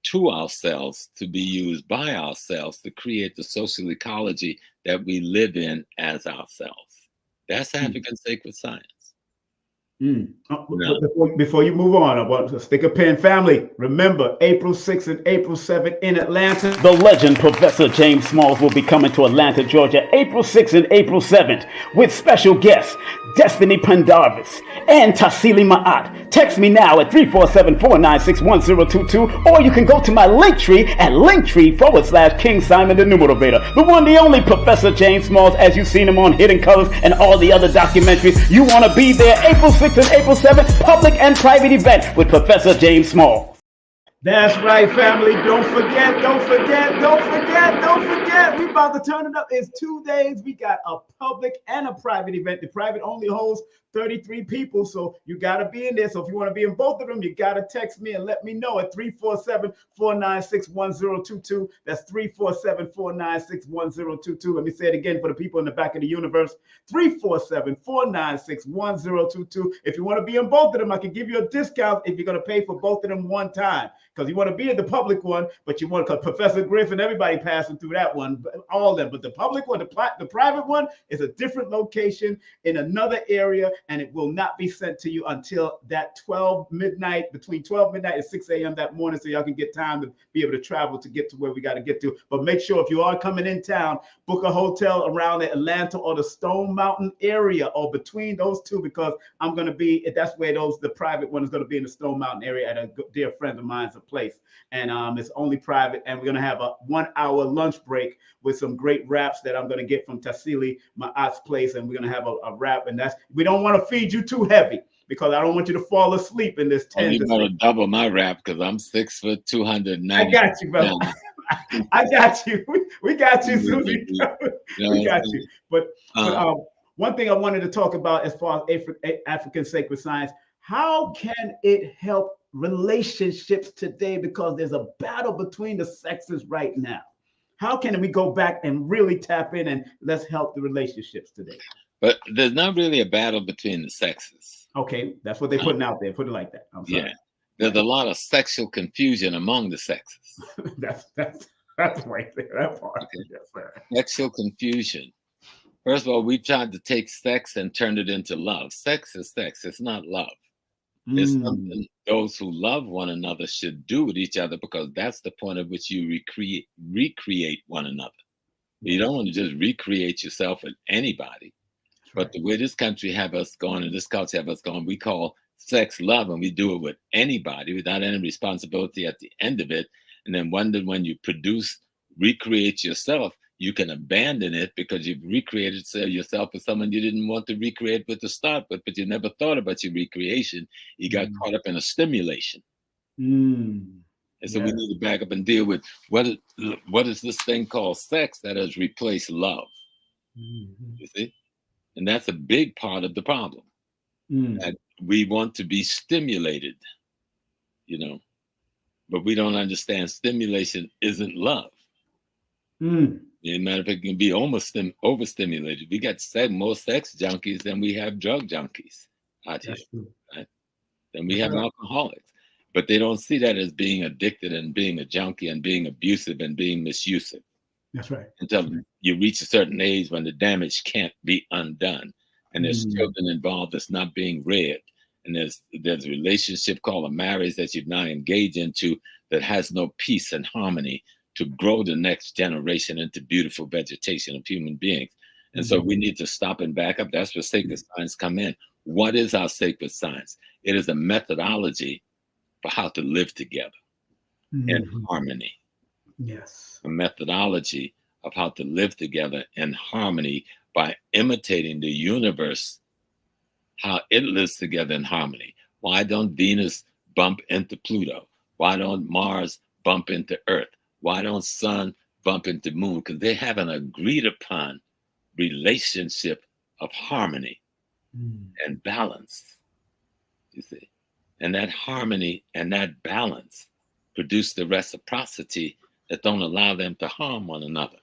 to ourselves to be used by ourselves to create the social ecology that we live in as ourselves. That's African sacred science. Before you move on, I want to stick a pin. Family, remember, April 6th and April 7th in Atlanta. The legend Professor James Smalls will be coming to Atlanta, Georgia, April 6th and April 7th with special guests Destiny Pendarvis and Tassili Ma'at. Text me now at 347-496-1022, or you can go to my Linktree at Linktree/King Simon the Numerovator. The one, the only Professor James Smalls, as you've seen him on Hidden Colors and all the other documentaries. You want to be there April 6th and April 7th, public and private event with Professor James Small. That's right, family. Don't forget. We about to turn it up. It's 2 days. We got a public and a private event. The private only holds 33 people, so you got to be in there. So if you want to be in both of them, you got to text me and let me know at 347-496-1022. That's 347-496-1022. Let me say it again for the people in the back of the universe. 347-496-1022. If you want to be in both of them, I can give you a discount if you're going to pay for both of them one time. Because you want to be in the public one, but you want, because Professor Griffin, everybody passing through that one, all of them. But the public one, the private one is a different location in another area, and it will not be sent to you until that between 12 midnight and 6 a.m. that morning, so y'all can get time to be able to travel to get to where we got to get to. But make sure if you are coming in town, book a hotel around the Atlanta or the Stone Mountain area or between those two, because I'm going to be, that's where the private one is going to be in the Stone Mountain area at a dear friend of mine's place. And it's only private, and we're going to have a 1 hour lunch break with some great raps that I'm going to get from Tassili Ma'at's place, and we're going to have a rap, and we don't want to feed you too heavy because I don't want you to fall asleep in this 10. You're going to double my rap because I'm 6 foot 290. I got you, brother. I got you. We got you, Susie. We got you. But one thing I wanted to talk about as far as African sacred science, how can it help relationships today, because there's a battle between the sexes right now? How can we go back and really tap in and let's help the relationships today? But there's not really a battle between the sexes. Okay, that's what they're putting out there. Put it like that. I'm sorry. Yeah, there's a lot of sexual confusion among the sexes. that's right there. That part. Okay. Yes, sir. Sexual confusion. First of all, we tried to take sex and turn it into love. Sex is sex. It's not love. It's something those who love one another should do with each other, because that's the point at which you recreate one another. You don't want to just recreate yourself with anybody. But the way this country have us going and this culture have us going, we call sex love, and we do it with anybody without any responsibility at the end of it. And then wonder when you recreate yourself, you can abandon it because you've recreated yourself with someone you didn't want to recreate with to start with, but you never thought about your recreation. You got caught up in a stimulation. And so we need to back up and deal with what is this thing called sex that has replaced love. You see? And that's a big part of the problem. That we want to be stimulated, but we don't understand stimulation isn't love. As a matter of fact, it can be almost overstimulated. We got more sex junkies than we have drug junkies out here, right? Then we have alcoholics, but they don't see that as being addicted and being a junkie and being abusive and being misusive. That's right. Until you reach a certain age when the damage can't be undone, and there's children involved that's not being read, and there's a relationship called a marriage that you've now engaged into that has no peace and harmony to grow the next generation into beautiful vegetation of human beings. And so we need to stop and back up. That's where sacred science come in. What is our sacred science? It is a methodology for how to live together in harmony. Yes. A methodology of how to live together in harmony by imitating the universe, how it lives together in harmony. Why don't Venus bump into Pluto? Why don't Mars bump into Earth? Why don't Sun bump into Moon? Because they have an agreed upon relationship of harmony and balance, you see. And that harmony and that balance produce the reciprocity that don't allow them to harm one another.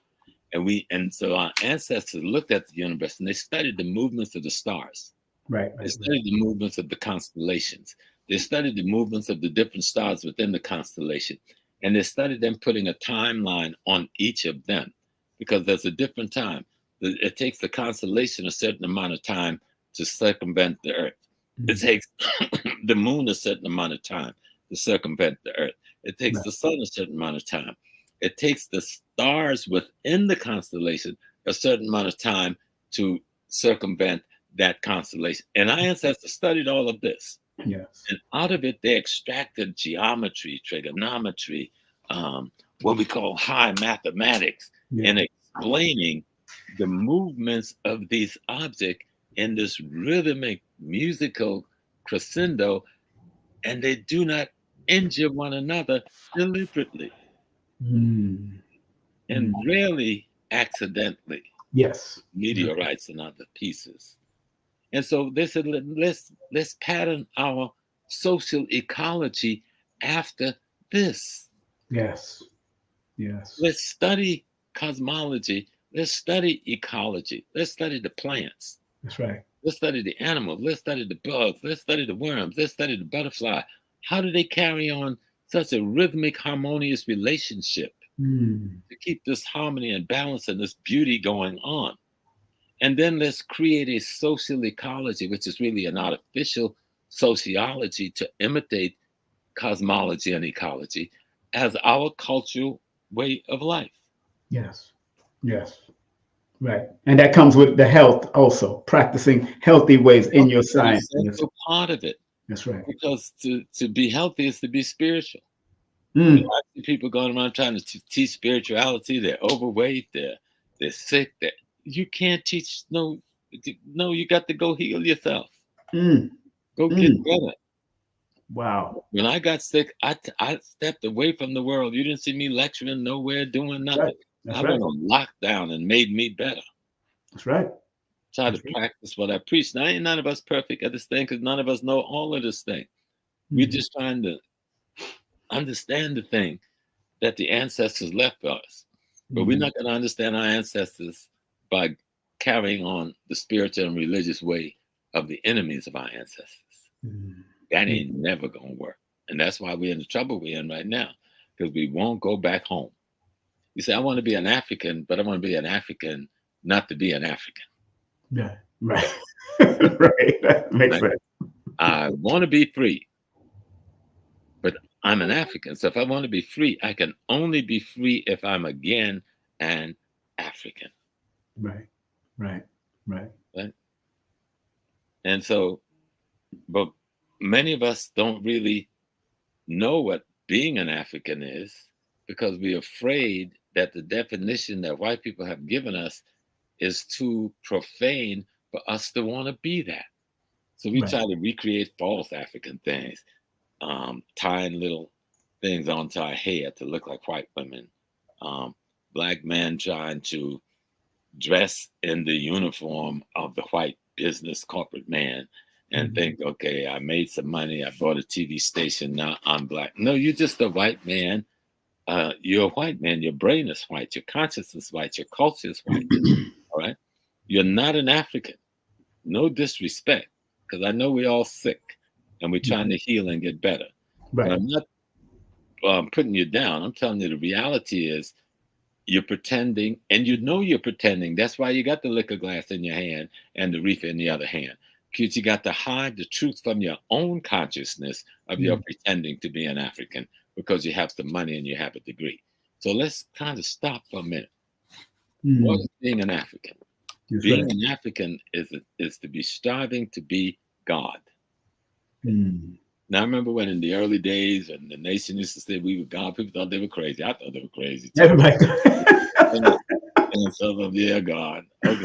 And so our ancestors looked at the universe and they studied the movements of the stars. Right. They studied the movements of the constellations. They studied the movements of the different stars within the constellation. And they studied them putting a timeline on each of them, because there's a different time. It takes the constellation a certain amount of time to circumvent the Earth. It takes the moon a certain amount of time to circumvent the Earth. It takes the sun a certain amount of time. It takes the stars within the constellation a certain amount of time to circumvent that constellation. And our ancestors studied all of this. Yes. And out of it, they extracted geometry, trigonometry, what we call high mathematics, and explaining the movements of these objects in this rhythmic musical crescendo, and they do not injure one another deliberately and rarely accidentally. Yes. Meteorites and other pieces. And so they said, let's pattern our social ecology after this. Yes. Yes. Let's study cosmology. Let's study ecology. Let's study the plants. That's right. Let's study the animals. Let's study the bugs. Let's study the worms. Let's study the butterfly. How do they carry on such a rhythmic, harmonious relationship to keep this harmony and balance and this beauty going on? And then let's create a social ecology, which is really an artificial sociology to imitate cosmology and ecology as our cultural way of life. Yes. Yes. Right. And that comes with the health also, practicing healthy ways in your science. That's a part of it. That's right. Because to be healthy is to be spiritual. You know, I see people going around trying to teach spirituality. They're overweight. They're sick. You can't teach. No, you got to go heal yourself. Go get better. Wow. When I got sick, I stepped away from the world. You didn't see me lecturing nowhere, doing nothing. Right. I went on lockdown and made me better. That's right. Try to practice what I preach. Now, ain't none of us perfect at this thing because none of us know all of this thing. We're just trying to understand the thing that the ancestors left for us. But we're not going to understand our ancestors by carrying on the spiritual and religious way of the enemies of our ancestors. That ain't never going to work. And that's why we're in the trouble we're in right now, because we won't go back home. You say, I want to be an African, but I want to be an African not to be an African. Yeah, right. Right. That makes sense. I want to be free, but I'm an African. So if I want to be free, I can only be free if I'm again an African. Right. Right. Right. Right. And so, but many of us don't really know what being an African is because we're afraid that the definition that white people have given us is too profane for us to want to be that. So we try to recreate false African things, tying little things onto our hair to look like white women. Black men trying to dress in the uniform of the white business corporate man and think, okay, I made some money, I bought a TV station, now I'm black. No, you're just a white man. You're a white man. Your brain is white. Your consciousness is white. Your culture is white. All right. You're not an African. No disrespect, because I know we're all sick and we're trying to heal and get better. Right. But I'm not putting you down. I'm telling you the reality is you're pretending, and you know you're pretending. That's why you got the liquor glass in your hand and the reefer in the other hand, because you got to hide the truth from your own consciousness of your pretending to be an African because you have some money and you have a degree. So let's kind of stop for a minute. What is being an African? Being an African is to be striving to be God. Now, I remember when in the early days, when the nation used to say we were God, people thought they were crazy. I thought they were crazy too. Everybody. And so, yeah, God. Okay.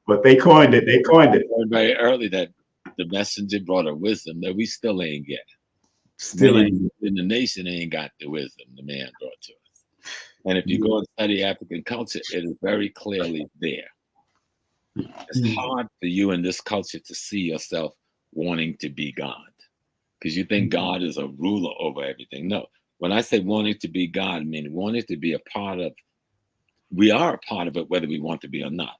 But they coined it. They coined it. Very early that the messenger brought a wisdom that we still ain't get. Still ain't. In the nation ain't got the wisdom the man brought to us. And if you go and study African culture, it is very clearly there. It's hard for you in this culture to see yourself wanting to be God, because you think God is a ruler over everything. No, when I say wanting to be God, I mean wanting to be a part of. We are a part of it, whether we want to be or not.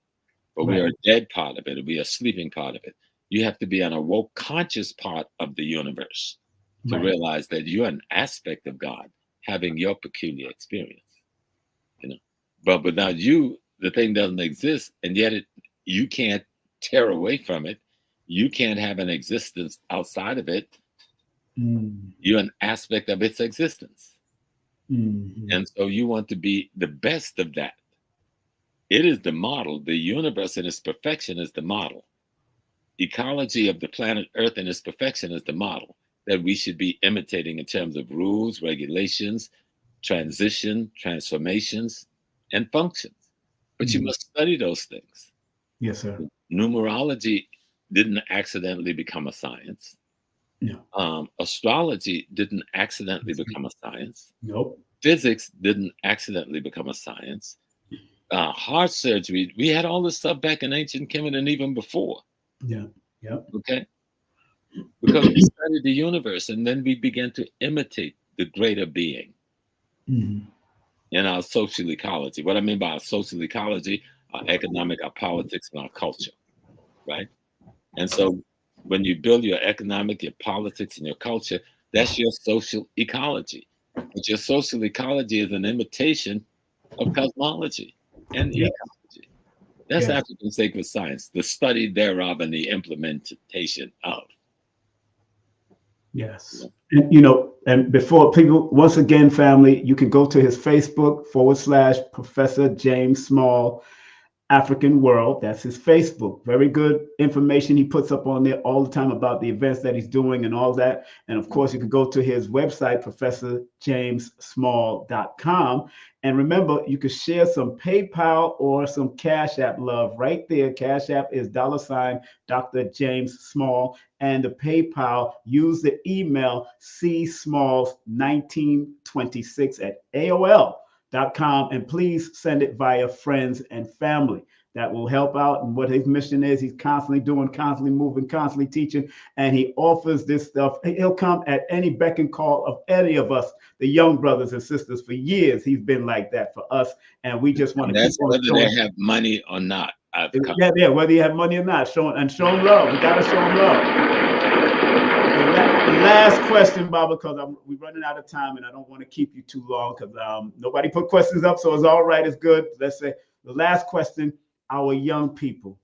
But we are a dead part of it, or we are a sleeping part of it. You have to be an awoke, conscious part of the universe to realize that you're an aspect of God having your peculiar experience. But without you, the thing doesn't exist, and yet you can't tear away from it. You can't have an existence outside of it. You're an aspect of its existence. And so you want to be the best of that. It is the model. The universe in its perfection is the model. Ecology of the planet Earth in its perfection is the model that we should be imitating in terms of rules, regulations, transition, transformations, and functions. But you must study those things. Yes, sir. Numerology didn't accidentally become a science. No. Astrology didn't accidentally become a science. Nope. Physics didn't accidentally become a science. Heart surgery, we had all this stuff back in ancient Kemet and even before. Yeah. Okay. Because we studied the universe, and then we began to imitate the greater being in our social ecology. What I mean by our social ecology, our economic, our politics, and our culture, right? And so when you build your economic, your politics, and your culture, that's your social ecology. But your social ecology is an imitation of cosmology and ecology. That's African sacred science, the study thereof and the implementation of. Yes. And, and before people, once again, family, you can go to his Facebook / Professor James Small African World. That's his Facebook. Very good information he puts up on there all the time about the events that he's doing and all that. And of course, you can go to his website, ProfessorJamesSmall.com. And remember, you can share some PayPal or some Cash App love right there. Cash App is $ Dr. James Small. And the PayPal, use the email csmalls1926@AOL.com, and please send it via friends and family. That will help out. And what his mission is, he's constantly doing, constantly moving, constantly teaching, and he offers this stuff. He'll come at any beck and call of any of us, the young brothers and sisters. For years, he's been like that for us, and we just want to keep on whether showing. they have money or not. Yeah, whether you have money or not, show him love. We gotta show him love. Last question, Baba, because we're running out of time, and I don't want to keep you too long because nobody put questions up, so it's all right. It's good. Let's say the last question: our young people.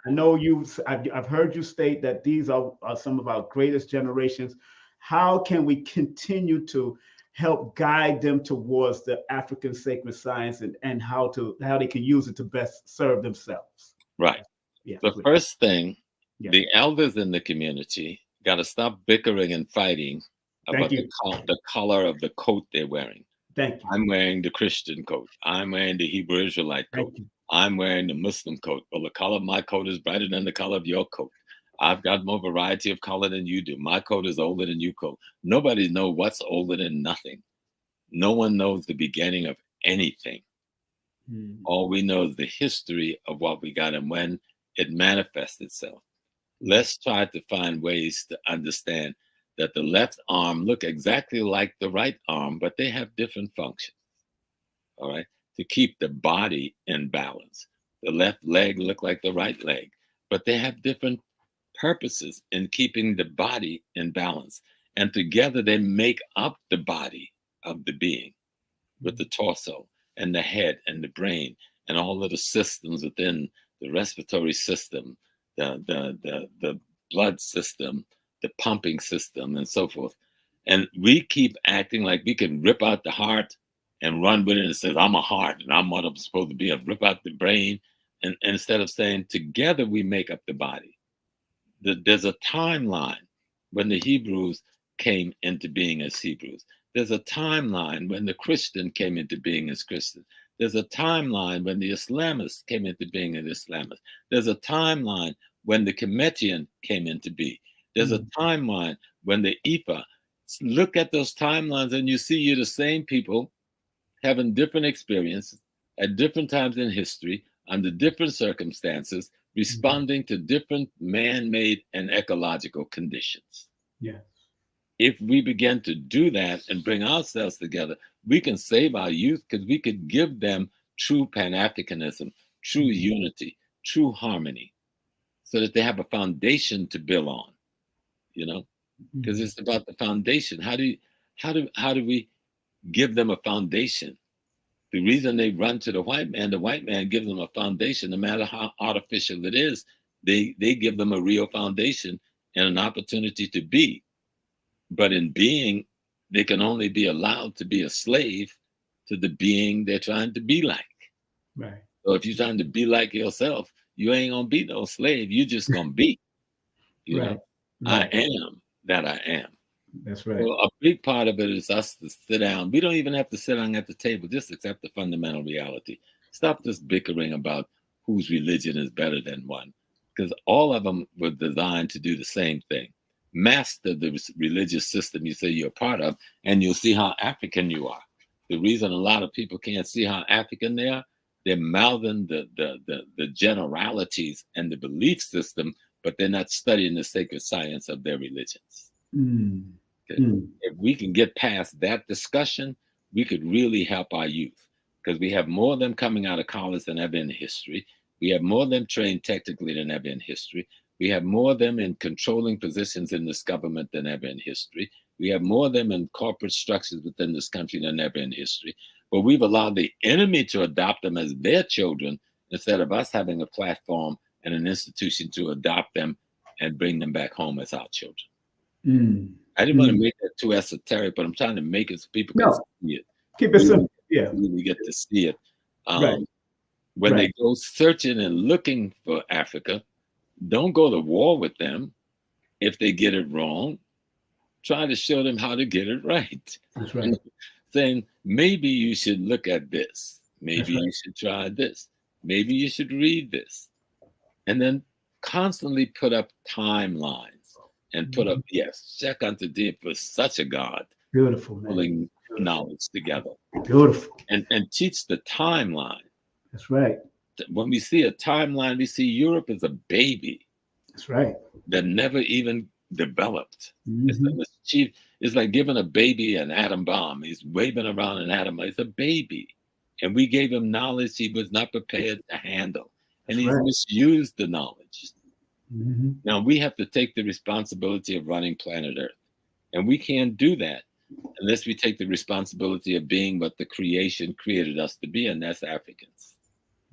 I know I've heard you state that these are some of our greatest generations. How can we continue to help guide them towards the African sacred science and how they can use it to best serve themselves? Right. Yeah. The first thing, the elders in the community got to stop bickering and fighting about the color of the coat they're wearing. Thank you. I'm wearing the Christian coat. I'm wearing the Hebrew Israelite coat. I'm wearing the Muslim coat. Well, the color of my coat is brighter than the color of your coat. I've got more variety of color than you do. My coat is older than your coat. Nobody knows what's older than nothing. No one knows the beginning of anything. All we know is the history of what we got and when it manifests itself. Let's try to find ways to understand that the left arm look exactly like the right arm, but they have different functions. All right, to keep the body in balance. The left leg look like the right leg, but they have different purposes in keeping the body in balance. And together they make up the body of the being with the torso and the head and the brain and all of the systems within the respiratory system, the blood system, the pumping system, and so forth. And we keep acting like we can rip out the heart and run with it and says, I'm a heart and I'm what I'm supposed to be, and rip out the brain. And instead of saying together we make up the body. There's a timeline when the Hebrews came into being as Hebrews. There's a timeline when the Christian came into being as Christian. There's a timeline when the Islamists came into being as Islamists. There's a timeline when the Kemetian came into being. There's a timeline when the Ifa. Look at those timelines and you see you're the same people having different experiences at different times in history, under different circumstances, responding to different man-made and ecological conditions. Yeah. If we begin to do that and bring ourselves together, we can save our youth because we could give them true Pan-Africanism, true unity, true harmony. so that they have a foundation to build on, because it's about the foundation. How do we give them a foundation? The reason they run to the white man gives them a foundation, no matter how artificial it is. They give them a real foundation and an opportunity to be. But in being, they can only be allowed to be a slave to the being they're trying to be like. Right. So if you're trying to be like yourself, you ain't gonna be no slave. You just gonna be. Right. I am that I am. That's right. Well, a big part of it is us to sit down. We don't even have to sit down at the table. Just accept the fundamental reality. Stop this bickering about whose religion is better than one, because all of them were designed to do the same thing. Master the religious system you say you're a part of, and you'll see how African you are. The reason a lot of people can't see how African they are, they're mouthing the generalities and the belief system, but they're not studying the sacred science of their religions. Okay. If we can get past that discussion, we could really help our youth, because we have more of them coming out of college than ever in history. We have more of them trained technically than ever in history. We have more of them in controlling positions in this government than ever in history. We have more of them in corporate structures within this country than ever in history. But we've allowed the enemy to adopt them as their children instead of us having a platform and an institution to adopt them and bring them back home as our children. I didn't want to make that too esoteric, but I'm trying to make it so people can see it. Keep it simple. Yeah. We get to see it. Right. When they go searching and looking for Africa, don't go to war with them. If they get it wrong, try to show them how to get it right. That's right. Saying, maybe you should look at this. Maybe you should try this. Maybe you should read this. And then constantly put up timelines and put up, check unto thee for such a God. Beautiful, man. Pulling knowledge together. Beautiful. And teach the timeline. That's right. When we see a timeline, we see Europe as a baby. That's right. That never even developed. It's like giving a baby an atom bomb. He's waving around an atom. It's a baby. And we gave him knowledge he was not prepared to handle. And he's misused the knowledge. Now we have to take the responsibility of running planet Earth. And we can't do that unless we take the responsibility of being what the creation created us to be, and that's Africans.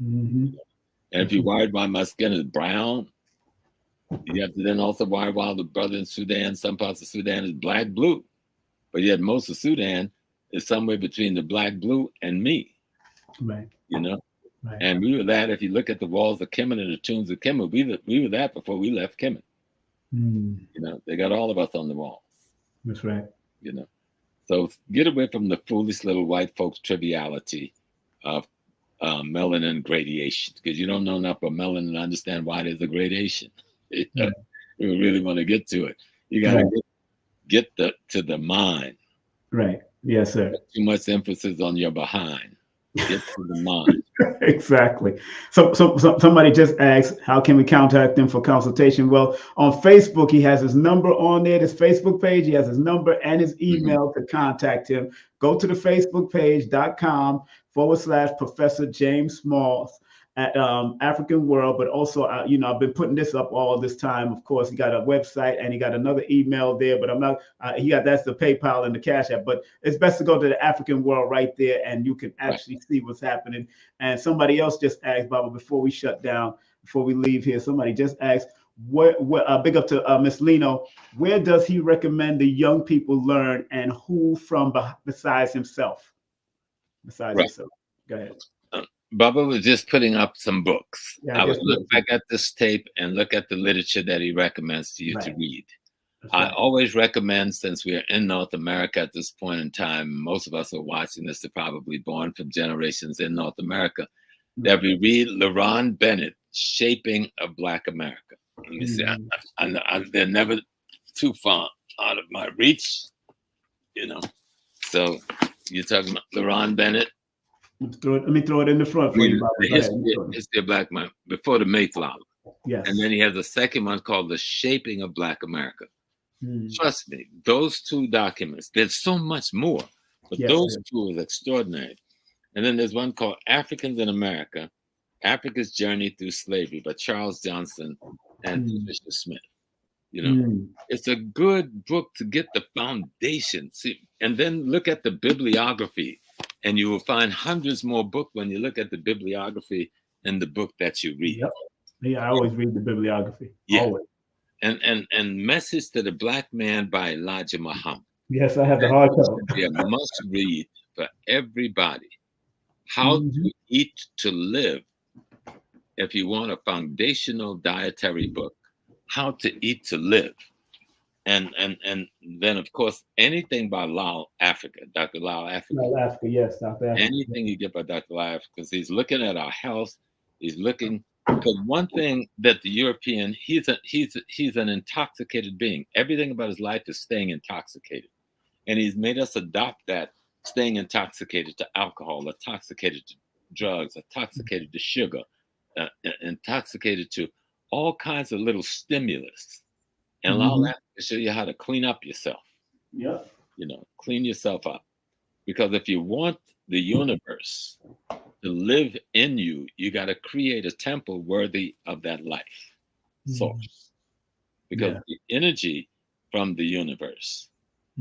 And if you're worried why my skin is brown, you have to then also worry why the brother in Sudan, some parts of Sudan is black blue. But yet most of Sudan is somewhere between the black blue and me. Right. Right. And we were that, if you look at the walls of Kemet and the tombs of Kemet, we were that before we left Kemet. They got all of us on the walls. That's right. So get away from the foolish little white folks triviality of melanin gradation, because you don't know enough about melanin to understand why there's a gradation. You really want to get to it. You got to get to the mind. Right. Yes, sir. Too much emphasis on your behind. Get to the mind. Exactly. So somebody just asked, how can we contact him for consultation? Well, on Facebook, he has his number on there, his Facebook page. He has his number and his email to contact him. Go to the Facebook page.com/Professor James Small at African World. But also, I've been putting this up all this time. Of course, he got a website and he got another email there, but I'm not, that's the PayPal and the Cashapp, but it's best to go to the African World right there and you can actually see what's happening. And somebody else just asked, Baba, before we shut down, before we leave here, somebody just asked, big up to Miss Lino, where does he recommend the young people learn and who from besides himself? Himself. Go ahead. Bubba was just putting up some books. I would look back at this tape and look at the literature that he recommends to you to read. I always recommend, since we are in North America at this point in time, most of us are watching this, are probably born from generations in North America, that we read LaRon Bennett, Shaping a Black America. Let me see. They're never too far out of my reach, So you're talking about LaRon Bennett. Let me throw it in the front for you, Bob. The history of Black man before the Mayflower. Yes. And then he has a second one called The Shaping of Black America. Trust me, those two documents, there's so much more, but those two is extraordinary. And then there's one called Africans in America, Africa's Journey Through Slavery by Charles Johnson and Patricia Smith. You know, it's a good book to get the foundation. See, and then look at the bibliography, and you will find hundreds more books when you look at the bibliography in the book that you read. Yep. Yeah, I always read the bibliography. Yeah. Always. And Message to the Black Man by Elijah Muhammad. Yes, I have the hardcover. Yeah, must read for everybody. How to Eat to Live. If you want a foundational dietary book, How to Eat to Live. And then, of course, anything by Lyle Africa, Dr. Lyle Africa. Lyle Africa, yes, Dr. Africa. Anything you get by Dr. Lyle Africa, because he's looking at our health. He's looking, because one thing that the European, he's an intoxicated being. Everything about his life is staying intoxicated. And he's made us adopt that, staying intoxicated to alcohol, intoxicated to drugs, intoxicated to sugar, intoxicated to all kinds of little stimulus. And allow that to show you how to clean up yourself. Yeah. You know, clean yourself up. Because if you want the universe to live in you, you got to create a temple worthy of that life source. Because the energy from the universe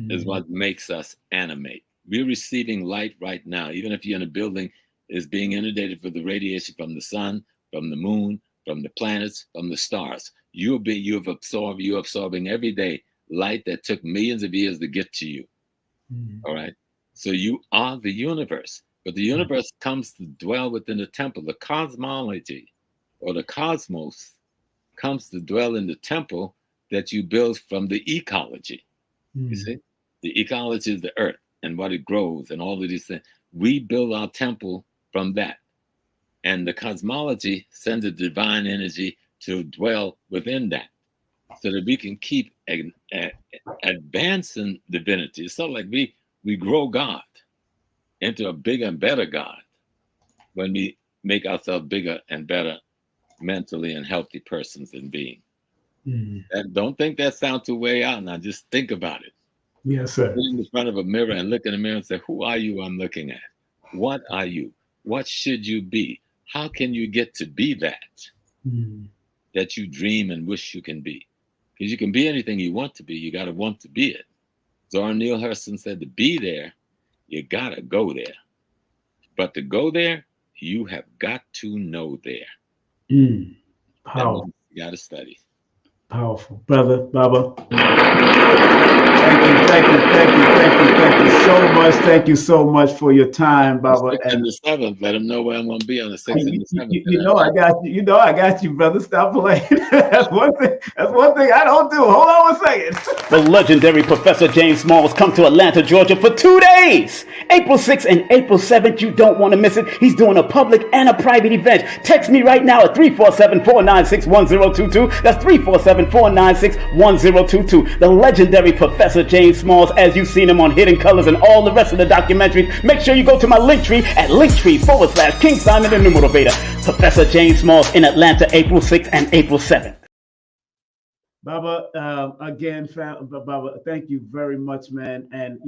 is what makes us animate. We're receiving light right now. Even if you're in a building, is being inundated with the radiation from the sun, from the moon, from the planets, from the stars. You're absorbing every day light that took millions of years to get to you. All right. So you are the universe, but the universe comes to dwell within the temple. The cosmology or the cosmos comes to dwell in the temple that you build from the ecology. You see, the ecology is the earth and what it grows and all of these things. We build our temple from that. And the cosmology sends a divine energy to dwell within that so that we can keep advancing divinity. It's sort of like we grow God into a bigger and better God when we make ourselves bigger and better mentally and healthy persons and beings. And don't think that sounds too way out. Now just think about it. Yes, sir. Sit in the front of a mirror and look in the mirror and say, who are you I'm looking at? What are you? What should you be? How can you get to be that you dream and wish you can be? Because you can be anything you want to be. You got to want to be it. Zora Neale Hurston said to be there, you got to go there. But to go there, you have got to know there. Powerful. You got to study. Powerful. Brother, Baba. Thank you so much. Thank you so much for your time, Baba. And the 7th, let them know where I'm going to be on the 6th and the 7th. You know I got you. You know I got you, brother. Stop playing. That's one thing I don't do. Hold on 1 second. The legendary Professor James Small has come to Atlanta, Georgia for 2 days. April 6th and April 7th. You don't want to miss it. He's doing a public and a private event. Text me right now at 347-496-1022. That's 347-496-1022. The legendary Professor James Smalls, as you've seen him on Hidden Colors and all the rest of the documentaries. Make sure you go to my Linktree at Linktree/King Simon the Numerovator. Professor James Smalls in Atlanta, April 6th and April 7th. Baba, again, Baba, thank you very much, man. And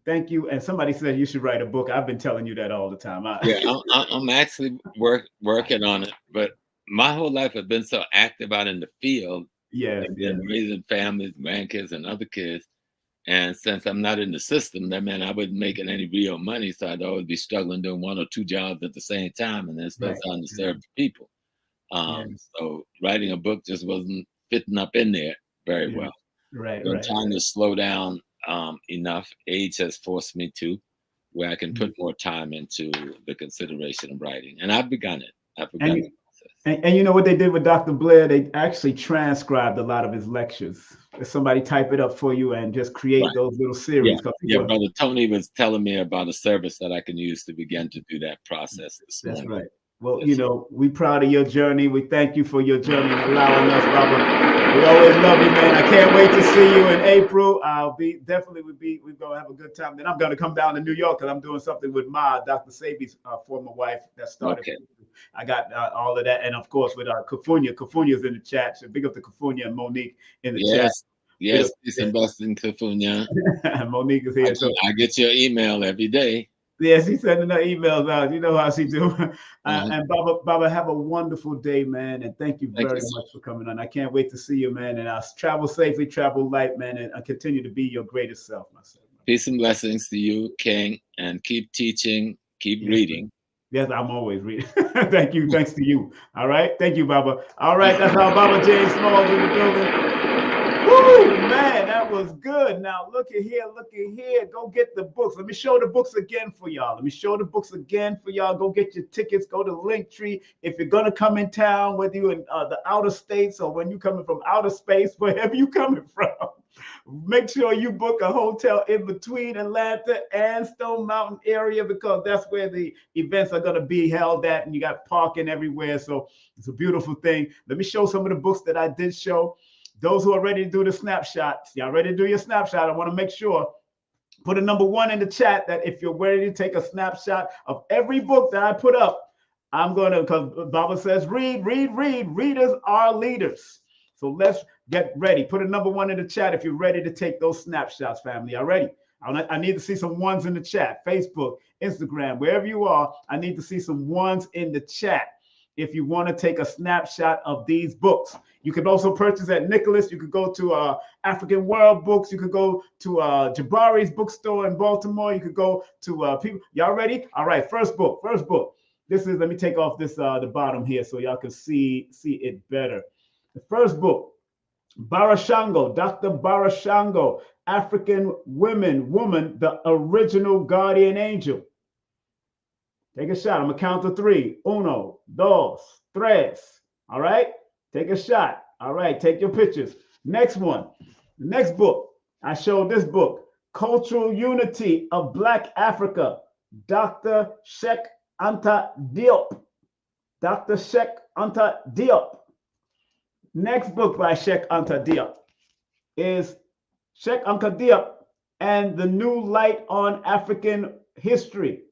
thank you. And somebody said you should write a book. I've been telling you that all the time. I'm actually working on it, but my whole life I've been so active out in the field. Raising families, grandkids, and other kids. And since I'm not in the system, that meant I wasn't making any real money. So I'd always be struggling doing 1 or 2 jobs at the same time and then still trying to serve the people. So writing a book just wasn't fitting up in there very well. I'm trying to slow down enough. Age has forced me to, where I can put more time into the consideration of writing. And I've begun it. And you know what they did with Dr. Blair? They actually transcribed a lot of his lectures. If somebody type it up for you and just create those little series. Brother Tony was telling me about a service that I can use to begin to do that process. That's right. Well, we're proud of your journey. We thank you for your journey and allowing us, Baba. We always love you, man. I can't wait to see you in April. We're gonna have a good time. Then I'm gonna come down to New York because I'm doing something with Dr. Sabi's former wife that started. Okay. I got all of that, and of course with Kafunya. Kafunya's in the chat. So big up to Kafunya and Monique in the chat. Yes, peace and blessing, Kafunya. Monique is here. I get your email every day. Yeah, she's sending her emails out. You know how she do. And Baba, have a wonderful day, man. And thank you very much for coming on. I can't wait to see you, man. And I'll travel safely, travel light, man. And I continue to be your greatest self, myself. Peace and blessings to you, King. And keep teaching, keep reading. Yes, I'm always reading. Thank you. Thanks to you. All right. Thank you, Baba. All right. That's how Baba James Small in the building. Woo, man, that was good. Now look at here, look at here. Go get the books. Let me show the books again for y'all. Go get your tickets. Go to Linktree. If you're gonna come in town, whether you're in the outer states or when you're coming from outer space, wherever you're coming from, make sure you book a hotel in between Atlanta and Stone Mountain area, because that's where the events are gonna be held at, and you got parking everywhere. So it's a beautiful thing. Let me show some of the books that I did show. Those who are ready to do the snapshots, y'all ready to do your snapshot? I want to make sure, put a number 1 in the chat that if you're ready to take a snapshot of every book that I put up, I'm going to, because Baba says, read. Readers are leaders. So let's get ready. Put a number 1 in the chat if you're ready to take those snapshots, family. Y'all ready? I need to see some ones in the chat. Facebook, Instagram, wherever you are, I need to see some ones in the chat if you want to take a snapshot of these books. You can also purchase at Nicholas. You could go to African World Books. You could go to Jabari's bookstore in Baltimore. You could go to people. Y'all ready? All right, first book. This is, let me take off this the bottom here so y'all can see it better. The first book, Barashango, Dr. Barashango, African Woman, the Original Guardian Angel. Take a shot. I'm gonna count to 3. 1, 2, 3. All right. Take a shot. All right. Take your pictures. Next one. The next book. I showed this book, Cultural Unity of Black Africa, Dr. Sheikh Anta Diop. Dr. Sheikh Anta Diop. Next book by Sheikh Anta Diop is Sheikh Anta Diop and the New Light on African History.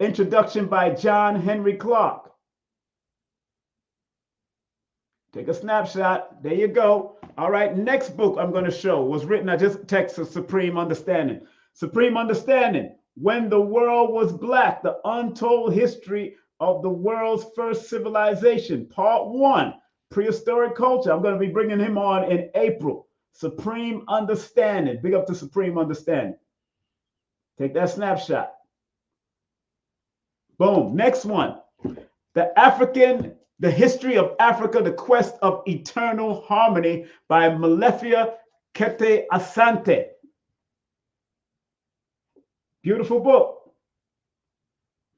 Introduction by John Henry Clark. Take a snapshot. There you go. All right. Next book I'm going to show was written, I just texted Supreme Understanding. Supreme Understanding, When the World Was Black, The Untold History of the World's First Civilization. Part 1, Prehistoric Culture. I'm going to be bringing him on in April. Supreme Understanding. Big up to Supreme Understanding. Take that snapshot. Boom. Next one. The History of Africa, The Quest of Eternal Harmony by Malefia Kete Asante. Beautiful book.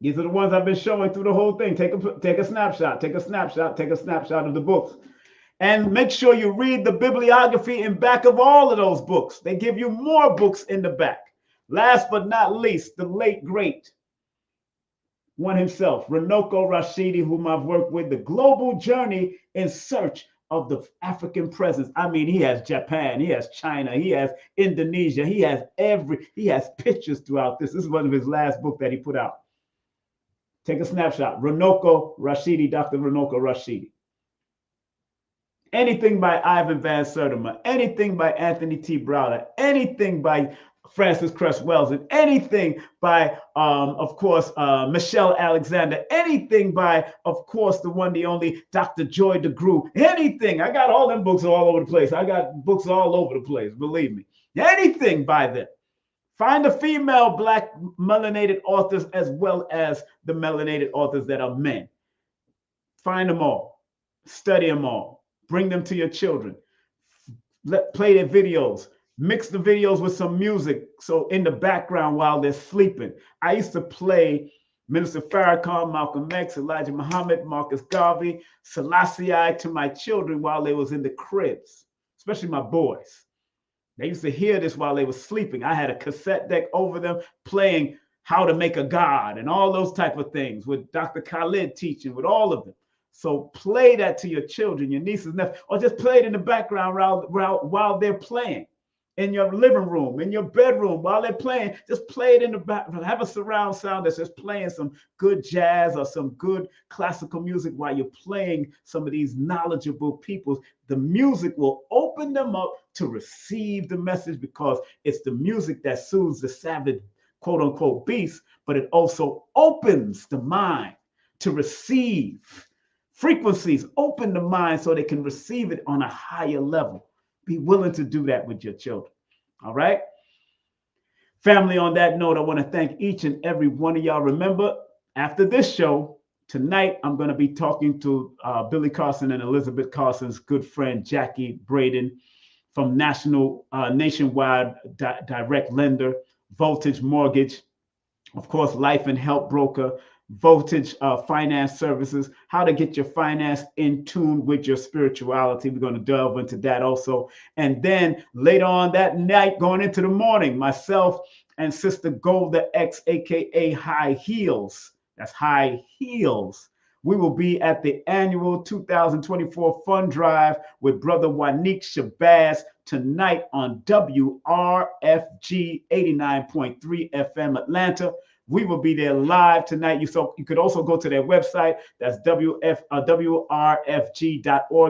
These are the ones I've been showing through the whole thing. Take a snapshot. Take a snapshot of the books. And make sure you read the bibliography in back of all of those books. They give you more books in the back. Last but not least, the late, great one himself, Runoko Rashidi, whom I've worked with, The Global Journey in Search of the African Presence. I mean, he has Japan, he has China, he has Indonesia, he has pictures throughout this. This is one of his last book that he put out. Take a snapshot. Runoko Rashidi, Dr. Runoko Rashidi. Anything by Ivan Van Sertima, anything by Anthony T. Browder, anything by Francis Cress Wells, and anything by, of course, Michelle Alexander, anything by, of course, the one, the only Dr. Joy DeGruy, anything. I got all them books all over the place. I got books all over the place, believe me. Anything by them. Find the female Black melanated authors as well as the melanated authors that are men. Find them all. Study them all. Bring them to your children. Play their videos. Mix the videos with some music, so in the background while they're sleeping. I used to play Minister Farrakhan, Malcolm X, Elijah Muhammad, Marcus Garvey, Selassie to my children while they was in the cribs, especially my boys. They used to hear this while they were sleeping. I had a cassette deck over them playing How to Make a God and all those type of things with Dr. Khalid teaching, with all of them. So play that to your children, your nieces, nephews, or just play it in the background while they're playing. In your living room, in your bedroom, while they're playing, just play it in the background. Have a surround sound that's just playing some good jazz or some good classical music while you're playing some of these knowledgeable people. The music will open them up to receive the message, because it's the music that soothes the savage quote unquote beast, but it also opens the mind to receive frequencies, open the mind so they can receive it on a higher level. Be willing to do that with your children. All right. Family, on that note, I want to thank each and every one of y'all. Remember, after this show, tonight, I'm going to be talking to Billy Carson and Elizabeth Carson's good friend, Jackie Braden, from Nationwide Direct Lender, Voltage Mortgage, of course, Life and Health Broker, Voltage Finance Services, how to get your finance in tune with your spirituality. We're going to delve into that also. And then later on that night, going into the morning, myself and Sister Golda X, aka High Heels. That's High Heels. We will be at the annual 2024 Fund Drive with Brother Wanique Shabazz tonight on WRFG 89.3 FM Atlanta. We will be there live tonight. You could also go to their website. That's WRFG.org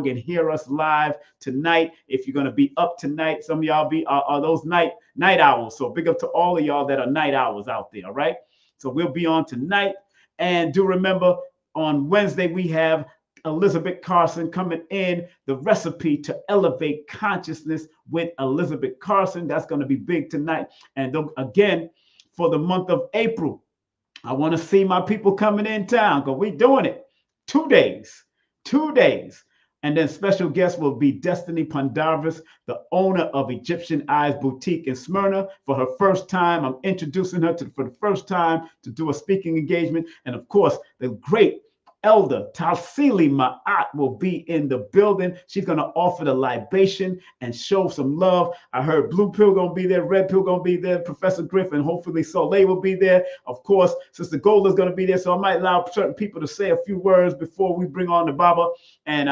and hear us live tonight. If you're going to be up tonight, some of y'all are those night owls. So big up to all of y'all that are night owls out there. All right. So we'll be on tonight. And do remember, on Wednesday, we have Elizabeth Carson coming in, the recipe to elevate consciousness with Elizabeth Carson. That's going to be big tonight. And again, for the month of April, I want to see my people coming in town because we're doing it 2 days. And then special guest will be Destiny Pandarvis, the owner of Egyptian Eyes Boutique in Smyrna. For her first time, I'm introducing her for the first time to do a speaking engagement. And of course, the great Elder Talsili Ma'at will be in the building. She's going to offer the libation and show some love. I heard Blue Pill going to be there, Red Pill going to be there, Professor Griffin, hopefully Soleil will be there. Of course, Sister Golda's going to be there, so I might allow certain people to say a few words before we bring on the Baba. And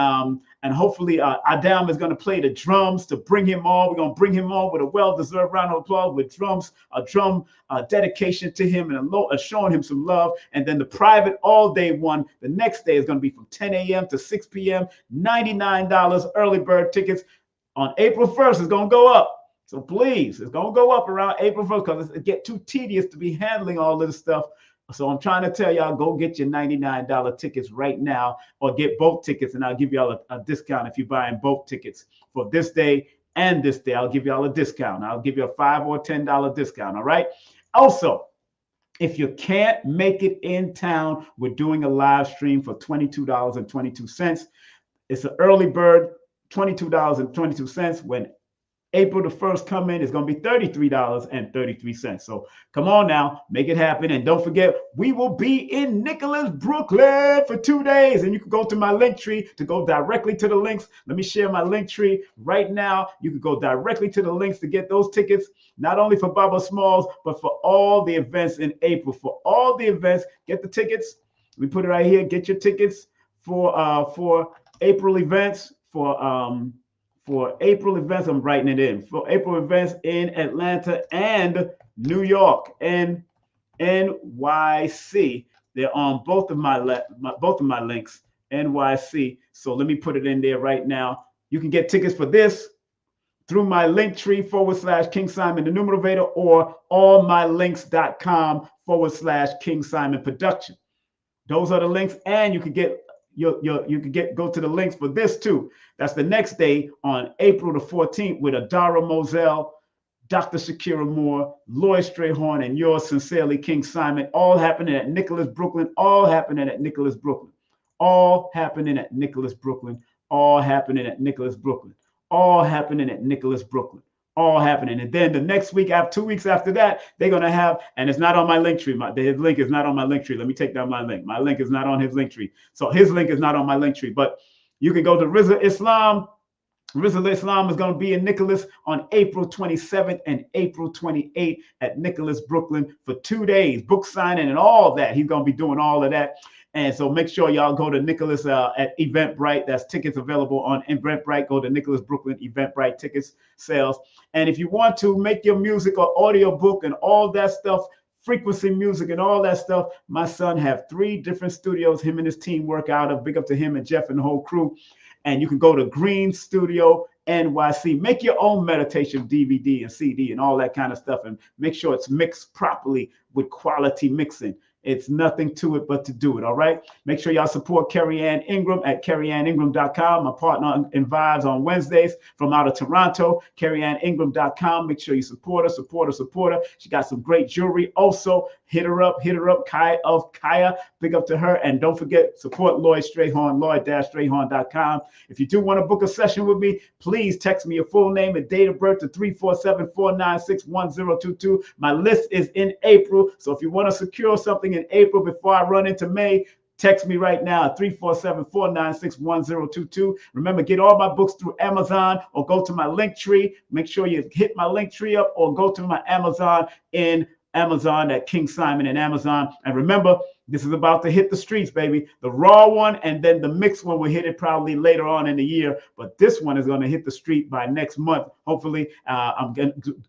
hopefully Adam is going to play the drums to bring him on. We're going to bring him on with a well-deserved round of applause with drums, a drum dedication to him and showing him some love. And then the private all-day one, the next day is going to be from 10 a.m. to 6 p.m., $99 early bird tickets. On April 1st, it's going to go up. So please, it's going to go up around April 1st because it gets too tedious to be handling all of this stuff. So I'm trying to tell y'all, go get your $99 tickets right now or get both tickets, and I'll give y'all a discount if you're buying both tickets for this day and this day. I'll give y'all a discount. I'll give you a $5 or $10 discount, all right? Also, if you can't make it in town, we're doing a live stream for $22.22. It's an early bird, $22.22. When April the 1st come in, it's going to be $33.33. So come on now, make it happen. And don't forget, we will be in Nicholas, Brooklyn for 2 days. And you can go to my link tree to go directly to the links. Let me share my link tree right now. You can go directly to the links to get those tickets, not only for Baba Smalls, but for all the events in April. For all the events, get the tickets. We put it right here. Get your tickets for April events, for April events, I'm writing it in. For April events in Atlanta and New York and NYC. They're on both of my links, NYC. So let me put it in there right now. You can get tickets for this through my link tree / King Simon the Numerovator or allmylinks.com / King Simon Production. Those are the links, and you can get go to the links for this too. That's the next day on April the 14th with Adara Moselle, Dr. Shakira Moore, Lloyd Strayhorn, and yours sincerely, King Simon, all happening at Nicholas, Brooklyn, all happening at Nicholas, Brooklyn, all happening at Nicholas, Brooklyn, all happening at Nicholas, Brooklyn, all happening at Nicholas, Brooklyn. All happening. And then the next week, 2 weeks after that, they're going to have, and it's not on my link tree. His link is not on my link tree. Let me take down my link. My link is not on his link tree. So his link is not on my link tree. But you can go to Rizal Islam. Rizal Islam is going to be in Nicholas on April 27th and April 28th at Nicholas, Brooklyn for 2 days. Book signing and all that. He's going to be doing all of that. And so make sure y'all go to Nicholas at Eventbrite. That's tickets available on Eventbrite. Go to Nicholas Brooklyn Eventbrite tickets sales. And if you want to make your music or audio book and all that stuff, frequency music and all that stuff, my son have 3 different studios him and his team work out of. Big up to him and Jeff and the whole crew. And you can go to Green Studio NYC. Make your own meditation DVD and CD and all that kind of stuff, and make sure it's mixed properly with quality mixing. It's nothing to it but to do it, all right? Make sure y'all support Carrie Ann Ingram at carrieanningram.com, my partner in Vibes on Wednesdays from out of Toronto, carrieanningram.com. Make sure you support her, support her, support her. She got some great jewelry. Also, hit her up, Kaya of Kaya. Big up to her. And don't forget, support Lloyd Strayhorn, lloyd-strayhorn.com. If you do want to book a session with me, please text me your full name and date of birth to 347-496-1022. My list is in April, so if you want to secure something in April before I run into May, text me right now at 347-496-1022. Remember, get all my books through Amazon or go to my link tree. Make sure you hit my link tree up or go to my Amazon in Amazon at King Simon and Amazon. And remember, this is about to hit the streets, baby. The raw one and then the mixed one will hit it probably later on in the year. But this one is going to hit the street by next month. Hopefully, I'm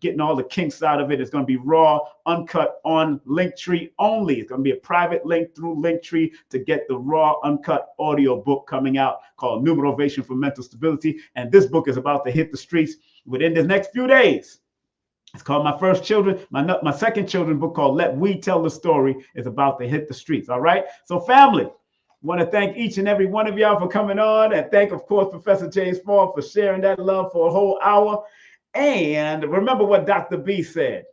getting all the kinks out of it. It's going to be raw, uncut on Linktree only. It's going to be a private link through Linktree to get the raw, uncut audio book coming out called Numerovation for Mental Stability. And this book is about to hit the streets within the next few days. It's called My Second Children book called Let We Tell the Story is about to hit the streets. All right. So family, want to thank each and every one of y'all for coming on, and thank, of course, Professor JamesSmall for sharing that love for a whole hour. And remember what Dr. B said.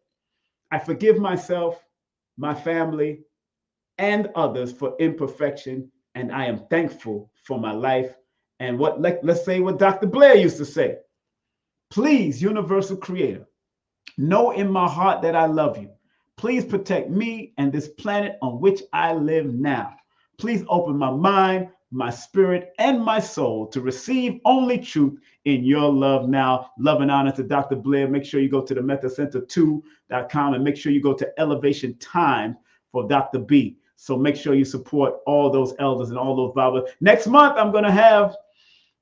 I forgive myself, my family, and others for imperfection, and I am thankful for my life. And let's say what Dr. Blair used to say. Please, Universal Creator, know in my heart that I love you. Please protect me and this planet on which I live now. Please open my mind, my spirit, and my soul to receive only truth in your love now. Love and honor to Dr. Blair. Make sure you go to the metacenter2.com and make sure you go to Elevation Time for Dr. B. So make sure you support all those elders and all those Bibles. Next month, I'm going to have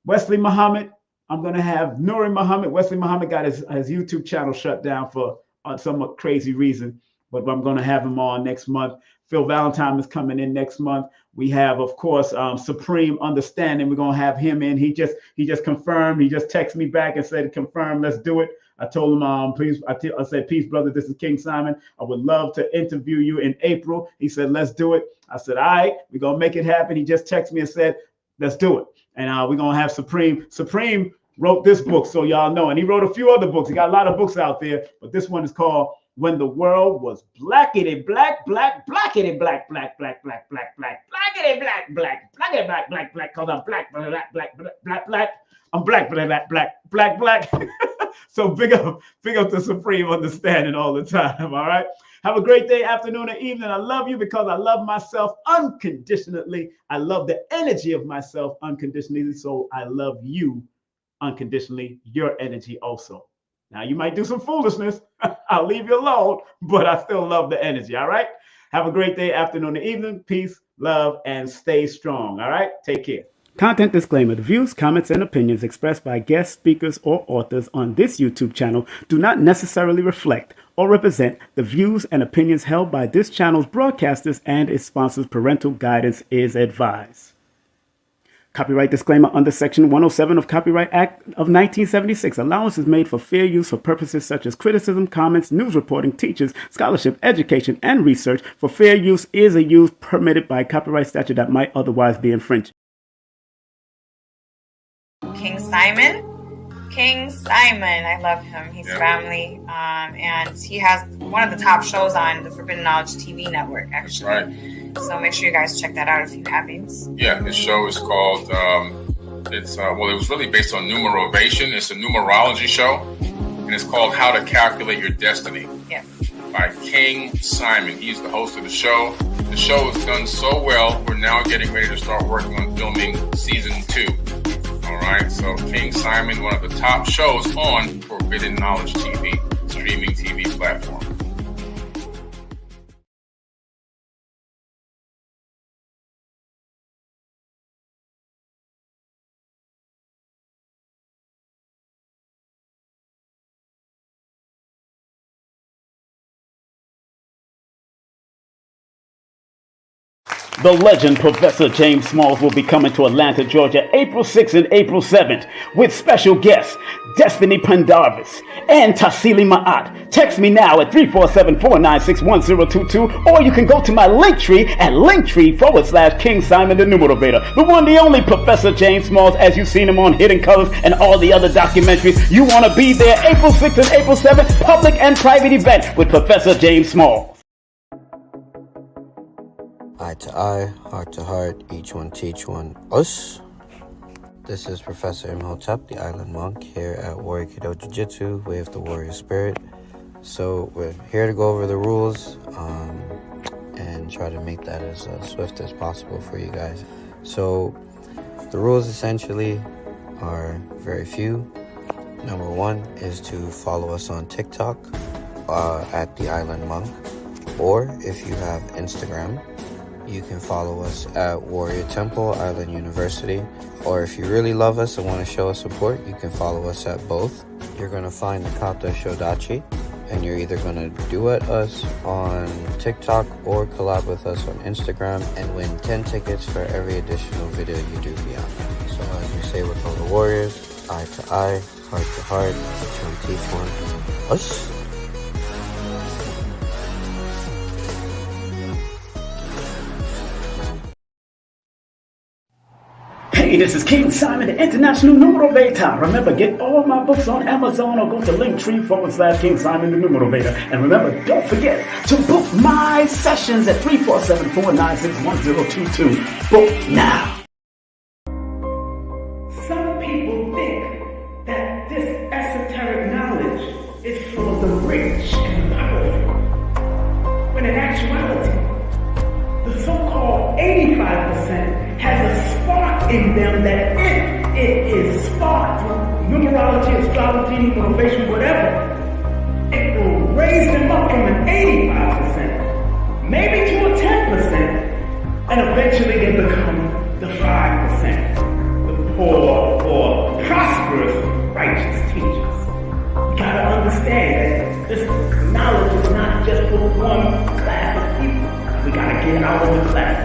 Wesley Muhammad. I'm going to have Nuri Muhammad. Wesley Muhammad got his YouTube channel shut down for somewhat crazy reason, but I'm going to have him on next month. Phil Valentine is coming in next month. We have, of course, Supreme Understanding. We're going to have him in. He just confirmed. He just texted me back and said, confirm, let's do it. I told him, please, I said, peace, brother. This is King Simon. I would love to interview you in April. He said, let's do it. I said, all right, we're going to make it happen. He just texted me and said, let's do it. And we're going to have Supreme. Supreme wrote this book, so y'all know. And he wrote a few other books. He got a lot of books out there, but this one is called When the World Was Blackity Black, Black, Blackity Black, Black, Black, Black, Black, Black, Blackity Black, Black, Blackity Black, Black, Black, because I'm black, black, black, black, black. I'm black, black, black, black, black. So big up to Supreme Understanding all the time, all right? Have a great day, afternoon, or evening. I love you because I love myself unconditionally. I love the energy of myself unconditionally, so I love you unconditionally, your energy also. Now, you might do some foolishness. I'll leave you alone, but I still love the energy, all right? Have a great day, afternoon, or evening. Peace, love, and stay strong, all right? Take care. Content disclaimer. The views, comments, and opinions expressed by guest speakers or authors on this YouTube channel do not necessarily reflect or represent the views and opinions held by this channel's broadcasters and its sponsors. Parental guidance is advised. Copyright disclaimer under Section 107 of Copyright Act of 1976. Allowance is made for fair use for purposes such as criticism, comments, news reporting, teachers, scholarship, education, and research. For fair use is a use permitted by copyright statute that might otherwise be infringed. King Simon. I love him. He's family. And he has one of the top shows on the Forbidden Knowledge TV network, actually. That's right. So make sure you guys check that out if you haven't. Yeah, his show is called, it was really based on numerovation. It's a numerology show, and it's called How to Calculate Your Destiny. Yes. By King Simon. He's the host of the show. The show has done so well, we're now getting ready to start working on filming season 2. All right, so King Simon, one of the top shows on Forbidden Knowledge TV, streaming TV platform. The legend Professor James Smalls will be coming to Atlanta, Georgia, April 6th and April 7th with special guests Destiny Pendarvis and Tassili Ma'at. Text me now at 347-496-1022, or you can go to my Linktree at Linktree/King Simon the Numerovator. The one, the only Professor James Smalls, as you've seen him on Hidden Colors and all the other documentaries. You want to be there April 6th and April 7th, public and private event with Professor James Smalls. Eye to eye, heart to heart, each one teach one, us. This is Professor Imhotep, the Island Monk, here at Warrior Kido Jiu-Jitsu, Way of the Warrior Spirit. So we're here to go over the rules and try to make that as swift as possible for you guys. So the rules essentially are very few. Number one is to follow us on TikTok at the Island Monk, or if you have Instagram, you can follow us at Warrior Temple Island University, or if you really love us and want to show us support, you can follow us at both. You're going to find the Kata Shodachi, and you're either going to duet us on TikTok or collab with us on Instagram and win 10 tickets for every additional video you do beyond that. So as we say with all the warriors, eye to eye, heart to heart, each one teach one, us. Hey, this is King Simon, the International Numerovator. Remember, get all my books on Amazon or go to Linktree/King Simon the Numerovator. And remember, don't forget to book my sessions at 347-496-1022. Book now. Some people think that this esoteric knowledge is for the rich and powerful, when in actuality, the so-called 85% has a spark in them that if it is sparked through numerology, astrology, motivation, whatever, it will raise them up from an 85%, maybe to a 10%, and eventually they become the 5%, the poor or prosperous righteous teachers. You gotta understand that this knowledge is not just for one class of people. We gotta get out of the class.